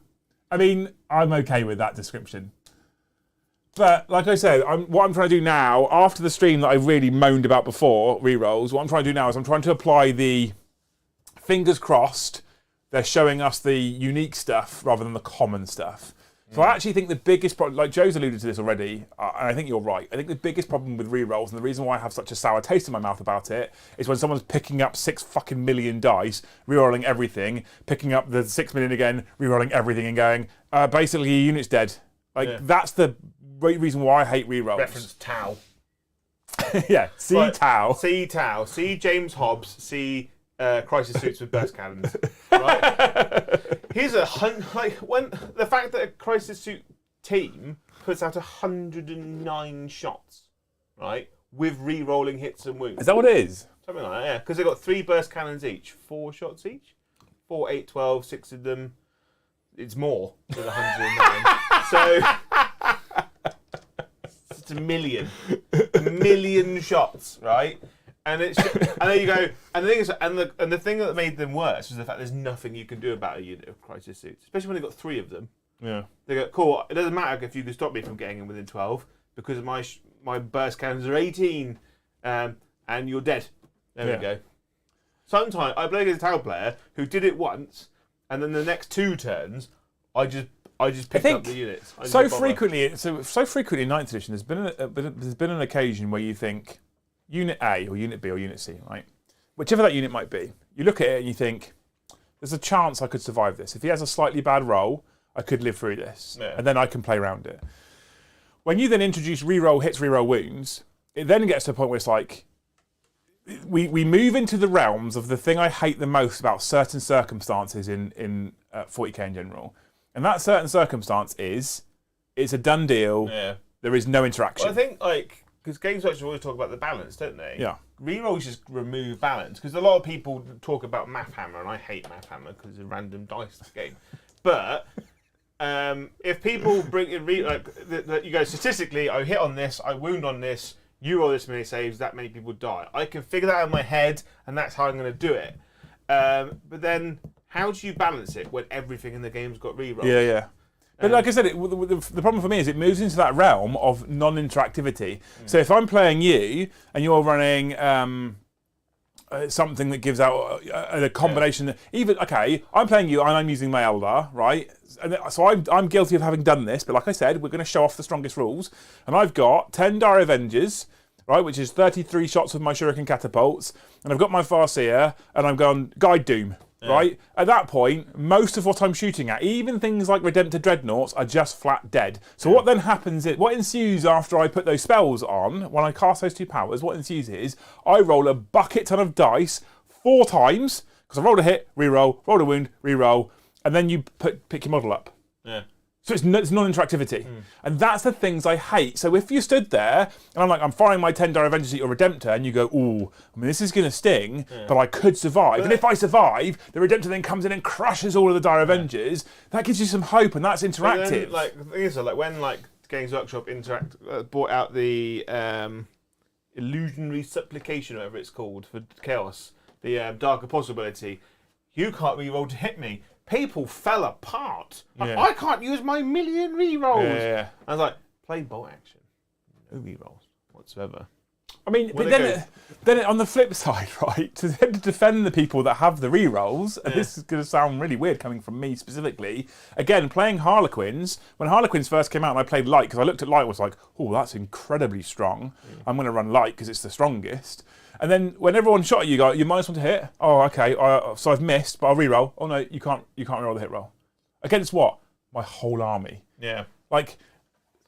I mean, I'm okay with that description. But like I said, what I'm trying to do now, after the stream that I really moaned about before, Rerolls, what I'm trying to do now is I'm trying to apply the fingers crossed, they're showing us the unique stuff rather than the common stuff. So I actually think the biggest problem, like Joe's alluded to this already, and I think you're right. I think the biggest problem with Rerolls, and the reason why I have such a sour taste in my mouth about it, is when someone's picking up 6 fucking million dice, rerolling everything, picking up the 6 million again, rerolling everything, and going, basically your unit's dead. That's the reason why I hate Rerolls. Reference Tau. Yeah, see Tau. See Tau. See James Hobbs. See crisis suits with burst cannons. Right? Here's when the fact that a crisis suit team puts out 109 shots, right, with re-rolling hits and wounds. Is that what it is? Something like that, yeah. Because they've got 3 burst cannons each, 4 shots each, 4, 8, 12, 6 of them. It's more than 109. So it's a million shots, right? And it's and there you go. And the thing is, and the thing that made them worse is the fact there's nothing you can do about a unit of crisis suits, especially when they've got 3 of them. Yeah. They go, cool. It doesn't matter if you can stop me from getting in within 12 because my burst cannons are 18, and you're dead. There we go. Sometimes I play against a Tau player who did it once, and then the next 2 turns, I just picked up the units. So frequently in 9th edition, there's been an occasion where you think, Unit A or Unit B or Unit C, right? Whichever that unit might be, you look at it and you think, there's a chance I could survive this. If he has a slightly bad roll, I could live through this. Yeah. And then I can play around it. When you then introduce reroll hits, reroll wounds, it then gets to a point where it's like, we move into the realms of the thing I hate the most about certain circumstances in 40k in general. And that certain circumstance is, it's a done deal. Yeah. There is no interaction. Well, I think, like, because Games Workshop always talk about the balance, don't they? Yeah. Rerolls just remove balance, because a lot of people talk about Math Hammer, and I hate Math Hammer because it's a random dice game. But if people bring in, you go, statistically, I hit on this, I wound on this, you roll this many saves, that many people die. I can figure that out in my head, and that's how I'm going to do it. But then, how do you balance it when everything in the game's got rerolls? Yeah. But like I said, the problem for me is it moves into that realm of non-interactivity. So if I'm playing you and you're running something that gives out a combination, I'm playing you and I'm using my Eldar, right? And so I'm guilty of having done this, but like I said, we're going to show off the strongest rules. And I've got 10 Dire Avengers, right, which is 33 shots with my Shuriken catapults, and I've got my Farseer, and I'm going Guide Doom. Yeah. Right? At that point, most of what I'm shooting at, even things like Redemptor Dreadnoughts, are just flat dead. So what then happens is, what ensues after I put those spells on, when I cast those 2 powers, what ensues is, I roll a bucket ton of dice 4 times, because I rolled a hit, reroll, rolled a wound, reroll, and then you pick your model up. Yeah. So it's non-interactivity. And that's the things I hate. So if you stood there, and I'm like, I'm firing my 10 Dire Avengers at your Redemptor, and you go, ooh, I mean, this is going to sting, but I could survive. And if I survive, the Redemptor then comes in and crushes all of the Dire Avengers. That gives you some hope, and that's interactive. Then, like, the thing is, like, when Games Workshop brought out the Illusionary Supplication, whatever it's called, for Chaos, the Darker Possibility, you can't reroll to hit me. People fell apart. Like, I can't use my million rerolls. Yeah. I was like, play bolt action. No rerolls whatsoever. I mean, but then on the flip side, right, to defend the people that have the rerolls, and this is going to sound really weird coming from me specifically, again, playing Harlequins, when Harlequins first came out and I played Light, because I looked at Light and was like, oh, that's incredibly strong. I'm going to run Light because it's the strongest. And then when everyone shot at you, go, you -1 to hit. Oh, okay. So I've missed, but I'll reroll. Oh no, you can't reroll the hit roll. Against what? My whole army. Yeah. Like,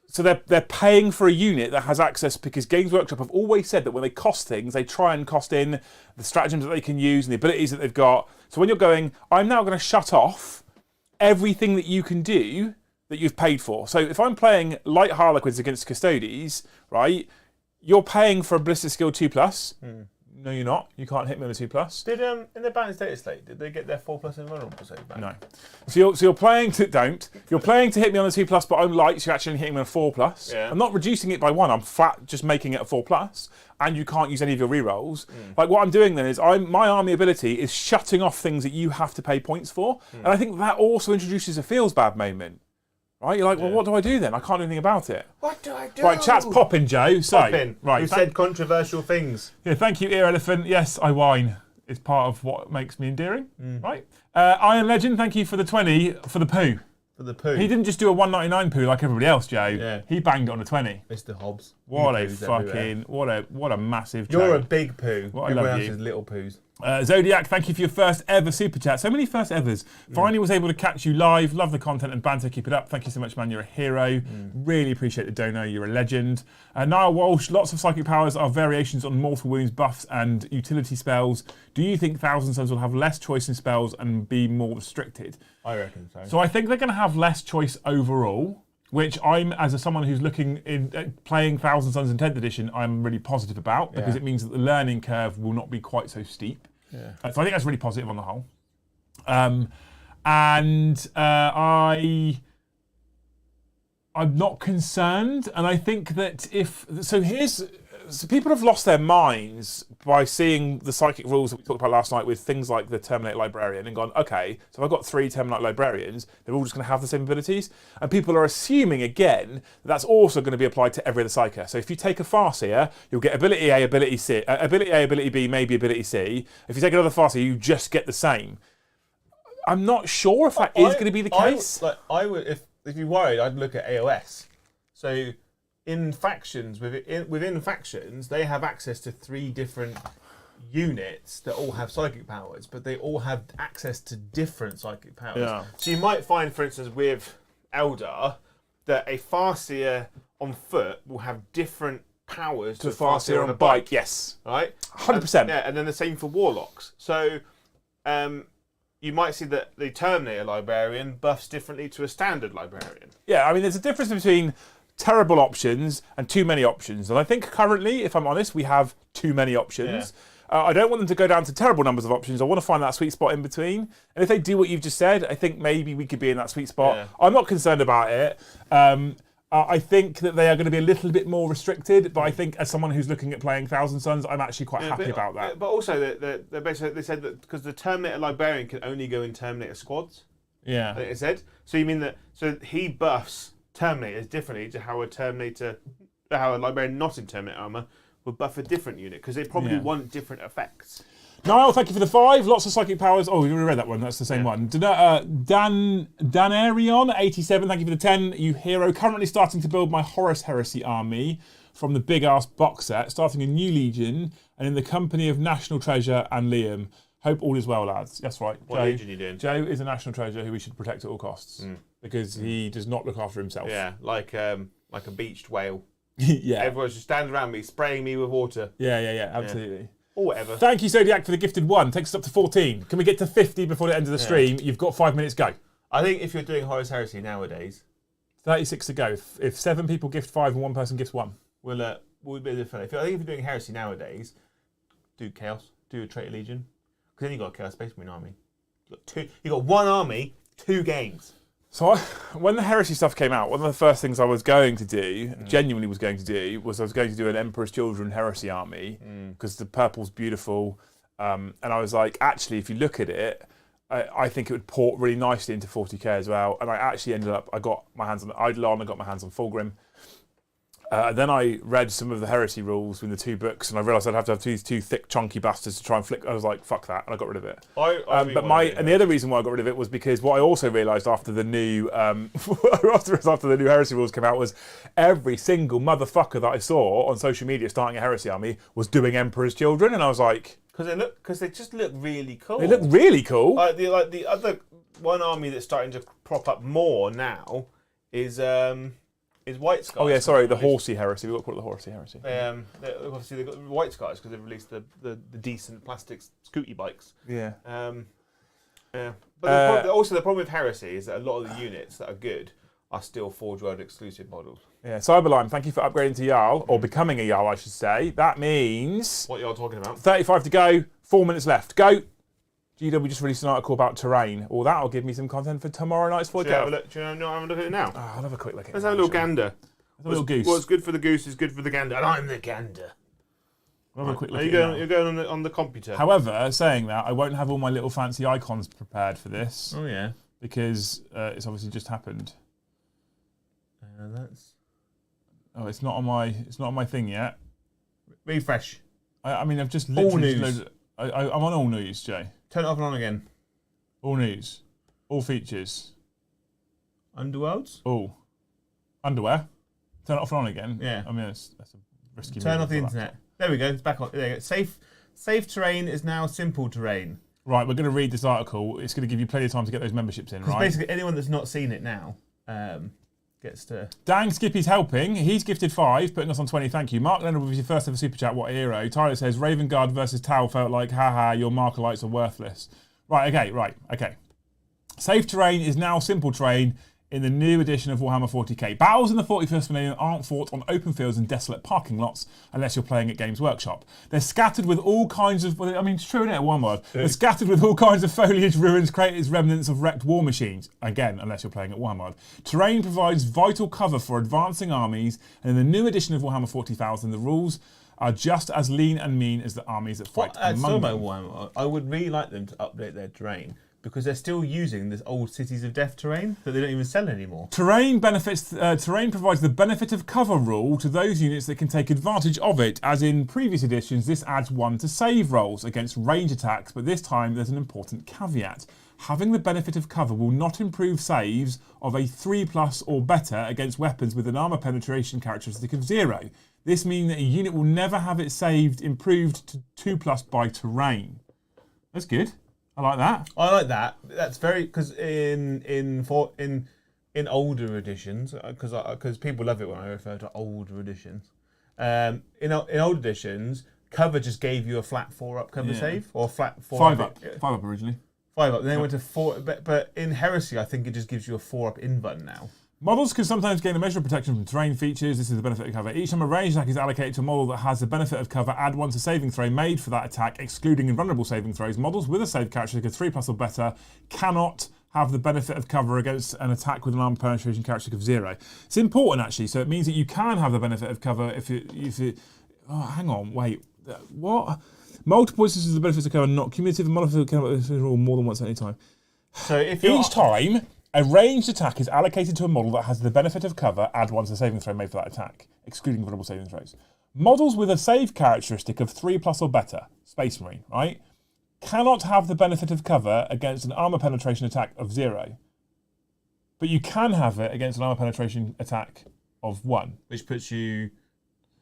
so they're paying for a unit that has access, because Games Workshop have always said that when they cost things, they try and cost in the stratagems that they can use and the abilities that they've got. So when you're going, I'm now going to shut off everything that you can do that you've paid for. So if I'm playing Light Harlequins against Custodes, right? You're paying for a Ballistic Skill 2+. No, you're not. You can't hit me on a 2+. Did in the balanced data slate, did they get their 4+ invulnerable save back? No. So you're playing to You're playing to hit me on a 2+, but I'm light, so you're actually hitting me on a 4+. Yeah. I'm not reducing it by 1. I'm flat, just making it a 4+, and you can't use any of your rerolls. Like what I'm doing then is my army ability is shutting off things that you have to pay points for, and I think that also introduces a feels bad moment. Right, you're like, well, what do I do then? I can't do anything about it. What do I do? Right, chat's popping, Joe. So, popping. Right, you said controversial things. Yeah, thank you, Ear Elephant. Yes, I whine. It's part of what makes me endearing. Right. Iron Legend, thank you for the 20 for the poo. For the poo. He didn't just do a 199 poo like everybody else, Joe. Yeah. He banged it on a 20. Mr. Hobbs. What a fucking, what a massive Joe. You're a big poo. Everyone else is little poos. Zodiac, thank you for your first ever super chat. So many first evers. Finally was able to catch you live. Love the content and banter. Keep it up. Thank you so much, man. You're a hero. Really appreciate the dono. You're a legend. Niall Walsh, lots of psychic powers are variations on mortal wounds, buffs, and utility spells. Do you think Thousand Sons will have less choice in spells and be more restricted? I reckon so. So I think they're going to have less choice overall, which I'm, as someone who's looking in playing Thousand Sons in 10th edition, I'm really positive about, because it means that the learning curve will not be quite so steep. Yeah. So I think that's really positive on the whole. I'm not concerned, and I think that so people have lost their minds by seeing the psychic rules that we talked about last night with things like the Terminate Librarian and gone, okay, so if I've got 3 Terminate Librarians, they're all just going to have the same abilities. And people are assuming, again, that that's also going to be applied to every other Psyker. So if you take a Farseer, you'll get Ability A, Ability C, Ability A, Ability B, maybe Ability C. If you take another Farseer, you just get the same. I'm not sure if that is going to be the case. I would, if you're worried, I'd look at AOS. So in factions, within factions, they have access to 3 different units that all have psychic powers, but they all have access to different psychic powers. Yeah. So you might find, for instance, with Eldar, that a Farseer on foot will have different powers to a Farseer on a bike. Yes. Right? 100%. Yeah, and then the same for Warlocks. So you might see that the Terminator Librarian buffs differently to a standard Librarian. Yeah, I mean, there's a difference between terrible options and too many options. And I think currently, if I'm honest, we have too many options. I don't want them to go down to terrible numbers of options. I want to find that sweet spot in between. And if they do what you've just said, I think maybe we could be in that sweet spot. Yeah. I'm not concerned about it. I think that they are going to be a little bit more restricted, but I think as someone who's looking at playing Thousand Suns, I'm actually quite happy about that. But also, they said that because the Terminator Librarian can only go in Terminator squads. Yeah. I think it said. So you mean that? So he buffs Terminators differently to how a Librarian not in Terminator armor would buff a different unit, because they probably want different effects. Niall, thank you for the 5. Lots of psychic powers. Oh, we already read that one. That's the same one. Danarion, 87. Thank you for the 10. You hero. Currently starting to build my Horus Heresy army from the big ass box set. Starting a new legion and in the company of National Treasure and Liam. Hope all is well, lads. That's right. What legion are you doing? Joe is a National Treasure who we should protect at all costs because he does not look after himself. Yeah, like a beached whale. Yeah. Everyone's just standing around me, spraying me with water. Yeah, absolutely. Yeah. Or whatever. Thank you, Zodiac, for the gifted 1. Takes us up to 14. Can we get to 50 before the end of the stream? You've got 5 minutes, go. I think if you're doing Horus Heresy nowadays... 36 to go. If 7 people gift 5 and 1 person gifts 1. We'll be different. I think if you're doing Heresy nowadays, do Chaos. Do a Traitor Legion. Because then you've got a Chaos Space Marine army. You've got 1 army, 2 games. So when the Heresy stuff came out, one of the first things I was going to do, genuinely was going to do, was I was going to do an Emperor's Children Heresy army, because the purple's beautiful. And I was like, actually, if you look at it, I think it would port really nicely into 40k as well. And I actually ended up, I got my hands on Eidolon, I got my hands on Fulgrim. Then I read some of the Heresy rules in the 2 books, and I realised I'd have to have these 2 thick, chunky bastards to try and flick. I was like, "Fuck that," and I got rid of it. And the other reason why I got rid of it was because what I also realised after the new after the new Heresy rules came out was every single motherfucker that I saw on social media starting a Heresy army was doing Emperor's Children, and I was like, because they just look really cool. They look really cool. The other one army that's starting to crop up more now is White Skies. Oh yeah, sorry, the Horsey Heresy. We've got to call it the Horsey Heresy. Obviously they've got the White Skies because they've released the decent plastic scooty bikes. Yeah. But also the problem with Heresy is that a lot of the units that are good are still Forge World exclusive models. Yeah, Cyberlime, thank you for upgrading to Jarl, or becoming a Jarl, I should say. That means... What you're talking about? 35 to go, 4 minutes left. Go! GW just released an article about terrain. Well, that'll give me some content for tomorrow night's Should forecast. do you want to have a look at it now? Oh, I'll have a quick look at it. Let's have a little gander. A little goose. What's good for the goose is good for the gander, and I'm the gander. I'll have a quick look at it You're going on the computer. However, saying that, I won't have all my little fancy icons prepared for this. Oh yeah. Because it's obviously just happened. Oh, it's not on my thing yet. Refresh. I mean, I've just All literally... news. I'm on all news, Jay. Turn it off and on again. All news. All features. Underworlds? All. Underwear. Turn it off and on again. Yeah. I mean, that's a risky Turn move off the internet. There we go. It's back on. There you go. Safe terrain is now simple terrain. Right, we're going to read this article. It's going to give you plenty of time to get those memberships in, right? Basically, anyone that's not seen it now gets to... Dang Skippy's helping. He's gifted 5, putting us on 20. Thank you. Mark Leonard with your first ever super chat. What a hero. Tyler says, Raven Guard versus Tau felt like, haha, your Markalites are worthless. Right, okay. Safe terrain is now simple terrain in the new edition of Warhammer 40k. Battles in the 41st Millennium aren't fought on open fields and desolate parking lots unless you're playing at Games Workshop. They're scattered with all kinds of... Well, I mean, it's true, isn't it? One word. They're scattered with all kinds of foliage, ruins, craters, remnants of wrecked war machines. Again, unless you're playing at Warhammer. Terrain provides vital cover for advancing armies, and in the new edition of Warhammer 40,000, the rules are just as lean and mean as the armies that fight among them. Warhammer, I would really like them to update their terrain, because they're still using this old Cities of Death terrain that they don't even sell anymore. Terrain provides the benefit of cover rule to those units that can take advantage of it. As in previous editions, this adds 1 to save rolls against range attacks, but this time there's an important caveat. having the benefit of cover will not improve saves of a 3+ or better against weapons with an armor penetration characteristic of 0. This means that a unit will never have its saved improved to 2+ by terrain. That's good. I like that. I like that. That's very, because in older editions, because people love it when I refer to older editions. In old editions, cover just gave you a flat 4-up cover save, or flat 5 up. 5 up originally. 5 up. Then it went to 4. But in Heresy, I think it just gives you a 4-up invuln now. Models can sometimes gain a measure of protection from terrain features. This is the benefit of cover. Each time a ranged attack is allocated to a model that has the benefit of cover, add 1 to saving throw made for that attack, excluding invulnerable saving throws. Models with a save characteristic of 3+ or better cannot have the benefit of cover against an attack with an armor penetration characteristic of 0. It's important, actually, so it means that you can have the benefit of cover if it oh, hang on, wait, what? Multiple instances of the benefits of cover not cumulative, and modified or more than once at any time. So if each time a ranged attack is allocated to a model that has the benefit of cover, add 1 to the saving throw made for that attack, excluding vulnerable saving throws. Models with a save characteristic of 3+ or better, Space Marine, right, cannot have the benefit of cover against an armor penetration attack of 0. But you can have it against an armor penetration attack of 1. Which puts you...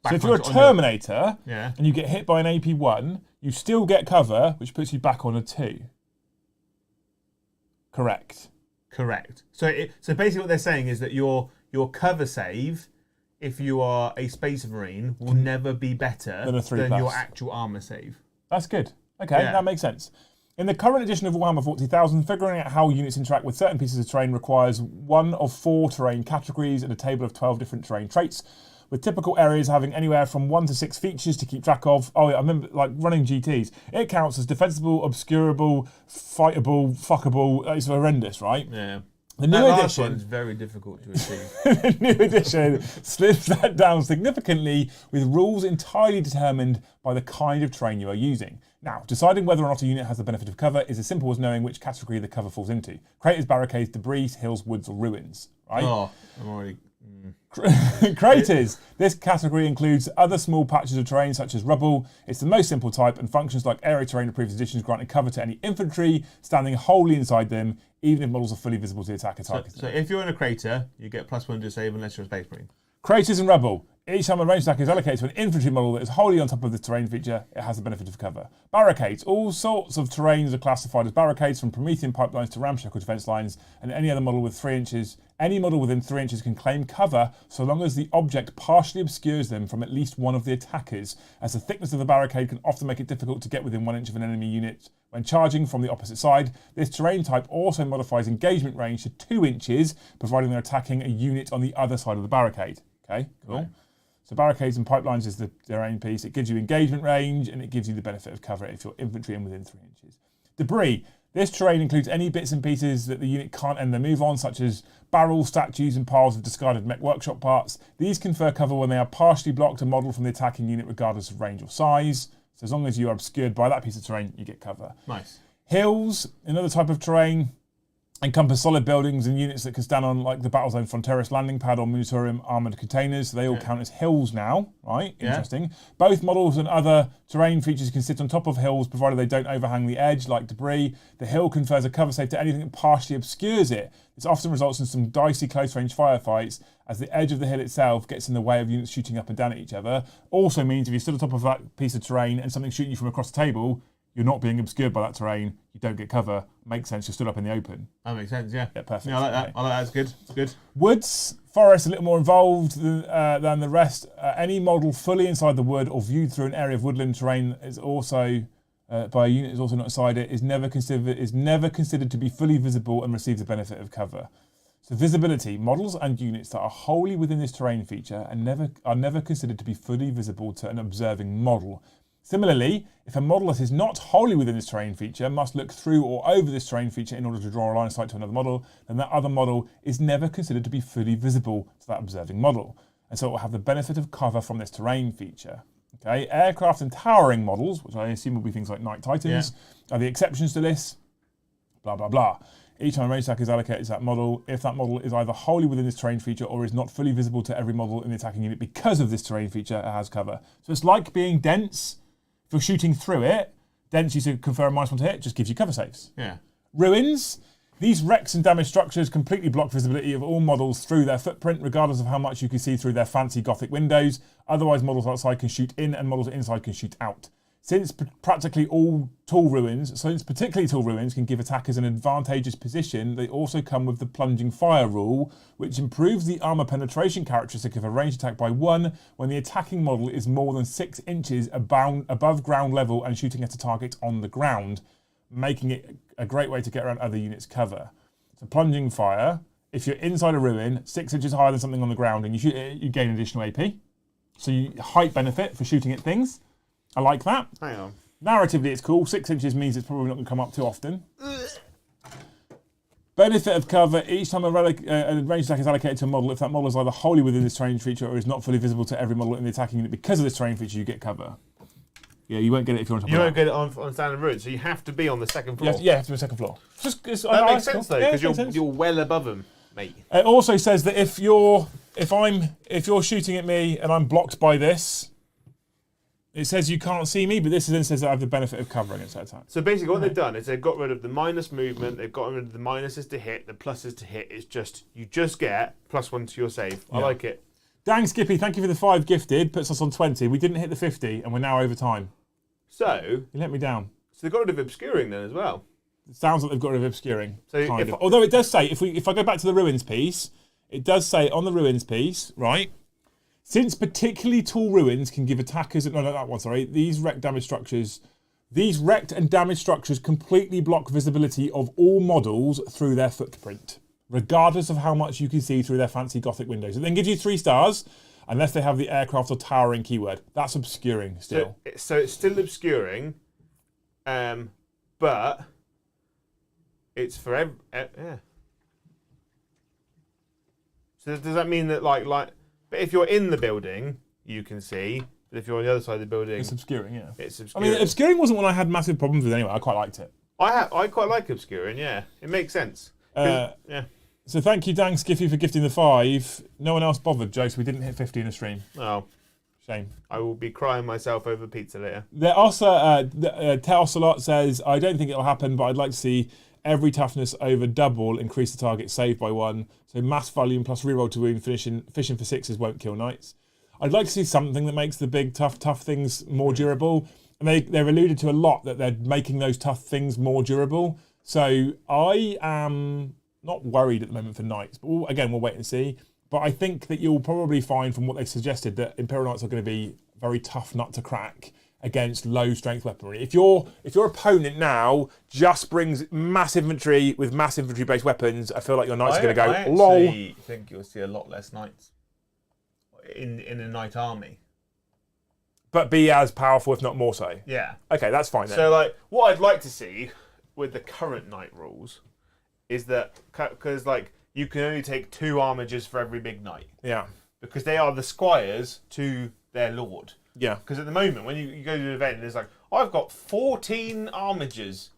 So if you're a Terminator and you get hit by an AP1, you still get cover, which puts you back on a 2. Correct. So basically what they're saying is that your cover save, if you are a Space Marine, will never be better than your actual armor save. That's good. Okay, that makes sense. In the current edition of Warhammer 40,000, figuring out how units interact with certain pieces of terrain requires 1 of 4 terrain categories and a table of 12 different terrain traits, with typical areas having anywhere from 1 to 6 features to keep track of. Oh yeah, I remember like running GTs. It counts as defensible, obscurable, fightable, fuckable. It's horrendous, right? Yeah. The new edition is very difficult to achieve. The new edition slims that down significantly, with rules entirely determined by the kind of terrain you are using. Now, deciding whether or not a unit has the benefit of cover is as simple as knowing which category the cover falls into. Craters, barricades, debris, hills, woods, or ruins. Right? Oh, I'm already... Craters. This category includes other small patches of terrain such as rubble. It's the most simple type and functions like area terrain of previous editions, granting cover to any infantry standing wholly inside them, even if models are fully visible to the attacker target. So if you're in a crater, you get +1 to save unless you're a Space Marine. Craters and rubble. Each time a ranged attack is allocated to an infantry model that is wholly on top of the terrain feature, it has the benefit of cover. Barricades. All sorts of terrains are classified as barricades, from Promethean pipelines to ramshackle defence lines, and any other model with 3 inches. Any model within 3 inches can claim cover so long as the object partially obscures them from at least one of the attackers, as the thickness of the barricade can often make it difficult to get within 1 inch of an enemy unit when charging from the opposite side. This terrain type also modifies engagement range to 2 inches, providing they're attacking a unit on the other side of the barricade. Okay, cool. Right. So barricades and pipelines is the terrain piece. It gives you engagement range and it gives you the benefit of cover if you're infantry and within 3 inches. Debris. This terrain includes any bits and pieces that the unit can't end their move on, such as barrels, statues, and piles of discarded mech workshop parts. These confer cover when they are partially blocked a model from the attacking unit, regardless of range or size. So as long as you are obscured by that piece of terrain, you get cover. Nice. Hills, another type of terrain, encompass solid buildings and units that can stand on like the Battlezone Fronteris landing pad or Munitorium armoured containers. So they all count as hills now, right? Interesting. Both models and other terrain features can sit on top of hills, provided they don't overhang the edge like debris. The hill confers a cover save to anything that partially obscures it. This often results in some dicey close-range firefights, as the edge of the hill itself gets in the way of units shooting up and down at each other. Also means if you stood on top of that piece of terrain and something's shooting you from across the table, you're not being obscured by that terrain, you don't get cover. Makes sense, you're stood up in the open. That makes sense, yeah. Yeah, perfect. Yeah, I like that. I like that, it's good. It's good. Woods, forests, a little more involved than the rest. Any model fully inside the wood or viewed through an area of woodland terrain is also, by a unit is also not inside it, is never considered to be fully visible and receives the benefit of cover. So visibility, models and units that are wholly within this terrain feature are never considered to be fully visible to an observing model. Similarly, if a model that is not wholly within this terrain feature must look through or over this terrain feature in order to draw a line of sight to another model, then that other model is never considered to be fully visible to that observing model. And so it will have the benefit of cover from this terrain feature. Okay, aircraft and towering models, which I assume will be things like Night Titans, are the exceptions to this, blah, blah, blah. Each time a range attack is allocated to that model, if that model is either wholly within this terrain feature or is not fully visible to every model in the attacking unit because of this terrain feature, it has cover. So it's like being dense. If you're shooting through it, dense used to confer a -1 to hit, just gives you cover saves. Yeah. Ruins. These wrecks and damaged structures completely block visibility of all models through their footprint, regardless of how much you can see through their fancy Gothic windows. Otherwise, models outside can shoot in and models inside can shoot out. Since particularly tall ruins can give attackers an advantageous position, they also come with the Plunging Fire rule, which improves the armor penetration characteristic of a ranged attack by 1 when the attacking model is more than 6 inches above ground level and shooting at a target on the ground, making it a great way to get around other units' cover. So Plunging Fire, if you're inside a ruin, 6 inches higher than something on the ground, and you shoot it, you gain additional AP. So you height benefit for shooting at things. I like that. Hang on. Narratively, it's cool. 6 inches means it's probably not going to come up too often. Benefit of cover. Each time a ranged attack is allocated to a model, if that model is either wholly within this terrain feature or is not fully visible to every model in the attacking unit because of this terrain feature, you get cover. Yeah, you won't get it if you're on top of that. You won't get it on standard route, so you have to be on the second floor. You have to be on the second floor. That makes sense though, because you're well above them, mate. It also says that if you're shooting at me and I'm blocked by this, it says you can't see me, but this then says that I have the benefit of cover against that attack. So basically what they've done is they've got rid of the minus movement, they've got rid of the minuses to hit, the pluses to hit. It's just, you just get +1 to your save. I like it. Dang Skippy, thank you for the 5 gifted. Puts us on 20. We didn't hit the 50 and we're now over time. So You let me down. So they've got rid of obscuring then as well. It sounds like they've got rid of obscuring. So kind of. Although it does say, if I go back to the ruins piece, it does say on the ruins piece, right? Since particularly tall ruins can give attackers, no, not that one, sorry, these wrecked and damaged structures completely block visibility of all models through their footprint, regardless of how much you can see through their fancy Gothic windows. It then gives you 3 stars, unless they have the aircraft or towering keyword. That's obscuring still. So it's still obscuring, but it's for yeah. So does that mean that but if you're in the building, you can see. But if you're on the other side of the building, it's obscuring. Yeah, it's obscuring. I mean, obscuring wasn't one I had massive problems with anyway. I quite liked it. I quite like obscuring. Yeah, it makes sense. Yeah. So thank you, Dang Skiffy, for gifting the 5. No one else bothered, Joe, so we didn't hit 50 in a stream. Oh, shame. I will be crying myself over pizza later. There also, Teocelot says, I don't think it'll happen, but I'd like to see every toughness over double increase the target saved by 1. So mass volume plus reroll to wound, fishing for 6s won't kill knights. I'd like to see something that makes the big tough things more durable. And they've alluded to a lot that they're making those tough things more durable. So I am not worried at the moment for knights, but again, we'll wait and see. But I think that you'll probably find from what they suggested that Imperial Knights are going to be a very tough nut to crack against low strength weaponry. If your opponent now just brings mass infantry with mass infantry based weapons, I feel like your knights are going to go lol. I think you'll see a lot less knights in a knight army. But be as powerful, if not more so. Yeah. Okay, that's fine then. So what I'd like to see with the current knight rules is that, because you can only take 2 armigers for every big knight. Yeah. Because they are the squires to their lord. Yeah. Because at the moment, when you go to an event, there's I've got 14 armigers.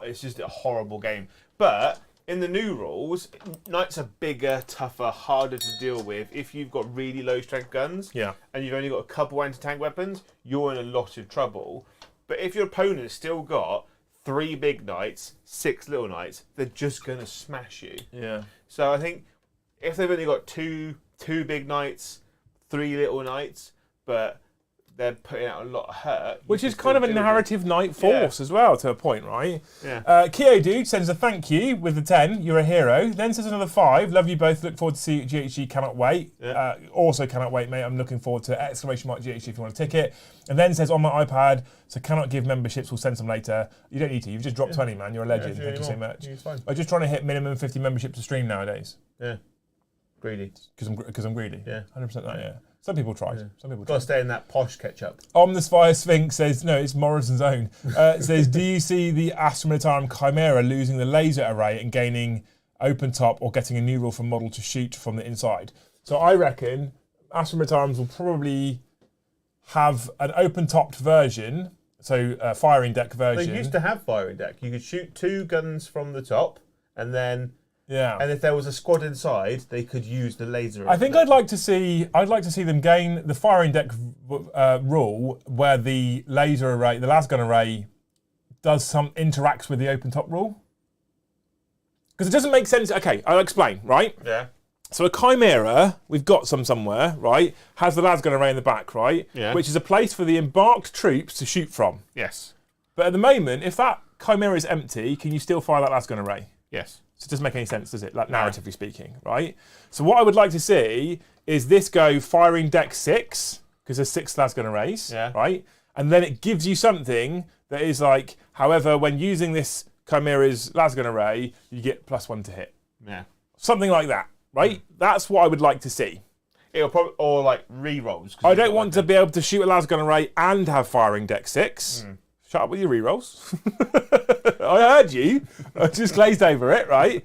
It's just a horrible game. But in the new rules, knights are bigger, tougher, harder to deal with. If you've got really low strength guns, and you've only got a couple anti-tank weapons, you're in a lot of trouble. But if your opponent's still got 3 big knights, 6 little knights, they're just going to smash you. Yeah. So I think if they've only got two big knights, 3 little knights, but they're putting out a lot of hurt. Which is kind of a narrative knight force as well, to a point, right? Yeah. Keo Dude sends a thank you with the 10. You're a hero. Then says another 5. Love you both. Look forward to see you at GHG. Cannot wait. Yeah. Also cannot wait, mate. I'm looking forward to ! GHG if you want a ticket. And then says on my iPad, so cannot give memberships. We'll send some later. You don't need to. You've just dropped 20, man. You're a legend. Thank you so much. It's fine. I'm just trying to hit minimum 50 memberships a stream nowadays. Yeah. Greedy. Because I'm greedy. Yeah. 100% that, yeah. Some people try. Yeah. Some people got to stay in that posh ketchup. Omnisphere Sphinx says, no, it's Morrison's own. Says, do you see the Astra Militarum Chimera losing the laser array and gaining open top or getting a new rule from model to shoot from the inside? So I reckon Astra Militarums will probably have an open topped version, so a firing deck version. They used to have firing deck. You could shoot 2 guns from the top and then... Yeah. And if there was a squad inside, they could use the laser. I think I'd like to see them gain the firing deck rule where the laser array, the las gun array, interacts with the open top rule. Because it doesn't make sense. Okay, I'll explain, right? Yeah. So a chimera, we've got some somewhere, right? Has the lasgun array in the back, right? Yeah. Which is a place for the embarked troops to shoot from. Yes. But at the moment, if that chimera is empty, can you still fire that lasgun array? Yes. So it doesn't make any sense, does it? Like, narratively speaking, right? So what I would like to see is this go firing deck 6, because there's 6 lasgun arrays, right? And then it gives you something that is like, however, when using this chimera's lasgun array, you get +1 to hit. Yeah. Something like that, right? That's what I would like to see. It'll probably, or like re-rolls. I don't want to be able to shoot a lasgun array and have firing deck 6. Shut up with your rerolls. I heard you. I just glazed over it, right?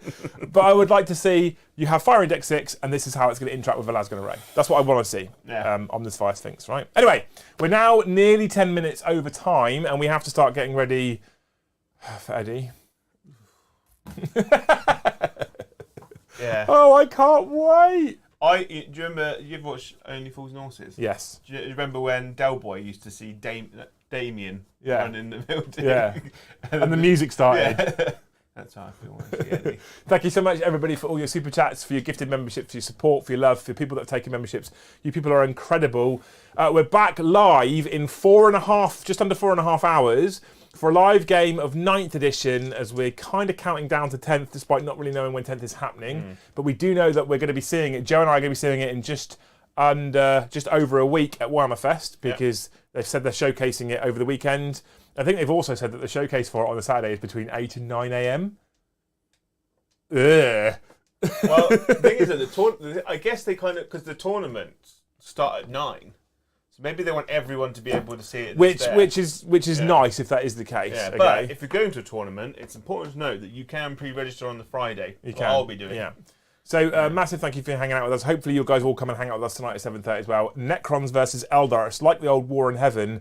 But I would like to see you have firing deck 6, and this is how it's going to interact with a lasgun array. That's what I want to see on this Fire Sphinx, right? Anyway, we're now nearly 10 minutes over time, and we have to start getting ready for Eddie. Yeah. Oh, I can't wait. Do you remember, you've watched Only Fools and Horses? Yes. Do you remember when Del Boy used to see Damien run in the building? Yeah. And the music started. Yeah. That's how I feel when I see Eddie. Thank you so much, everybody, for all your super chats, for your gifted memberships, for your support, for your love, for people that have taken memberships. You people are incredible. We're back live in just under 4.5 hours for a live game of 9th edition, as we're kind of counting down to 10th, despite not really knowing when 10th is happening. But we do know that we're going to be seeing it. Joe and I are going to be seeing it in just over a week at Warhammer Fest, because they've said they're showcasing it over the weekend. I think they've also said that the showcase for it on the Saturday is between 8 and 9 a.m. Ugh. Well, the thing is that I guess they kind of, because the tournaments start at 9. So maybe they want everyone to be able to see it. Which is nice if that is the case. Yeah, okay? but if you're going to a tournament, it's important to note that you can pre-register on the Friday. You can. I'll be doing. Yeah. So massive thank you for hanging out with us. Hopefully you guys will come and hang out with us tonight at 7:30 as well. Necrons versus Eldar. It's like the old War in Heaven,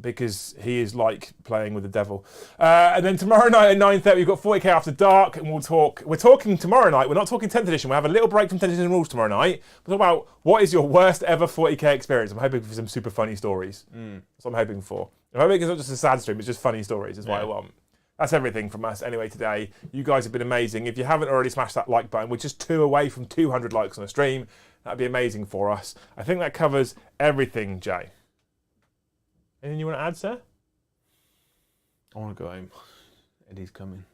because he is like playing with the devil. And then tomorrow night at 9:30 we've got 40k After Dark, and we're talking tomorrow night. We're not talking 10th edition. We'll have a little break from 10th edition rules tomorrow night. We'll talk about what is your worst ever 40k experience. I'm hoping for some super funny stories. That's what I'm hoping for. I'm hoping it's not just a sad stream, it's just funny stories is what I want. That's everything from us anyway today. You guys have been amazing. If you haven't already smashed that like button, we're just 2 away from 200 likes on a stream. That'd be amazing for us. I think that covers everything, Jay. Anything you want to add, sir? I want to go home. Eddie's coming.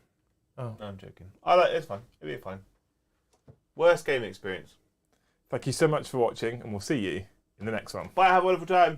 Oh. No, I'm joking. It's fine. It'll be fine. Worst game experience. Thank you so much for watching, and we'll see you in the next one. Bye, have a wonderful time.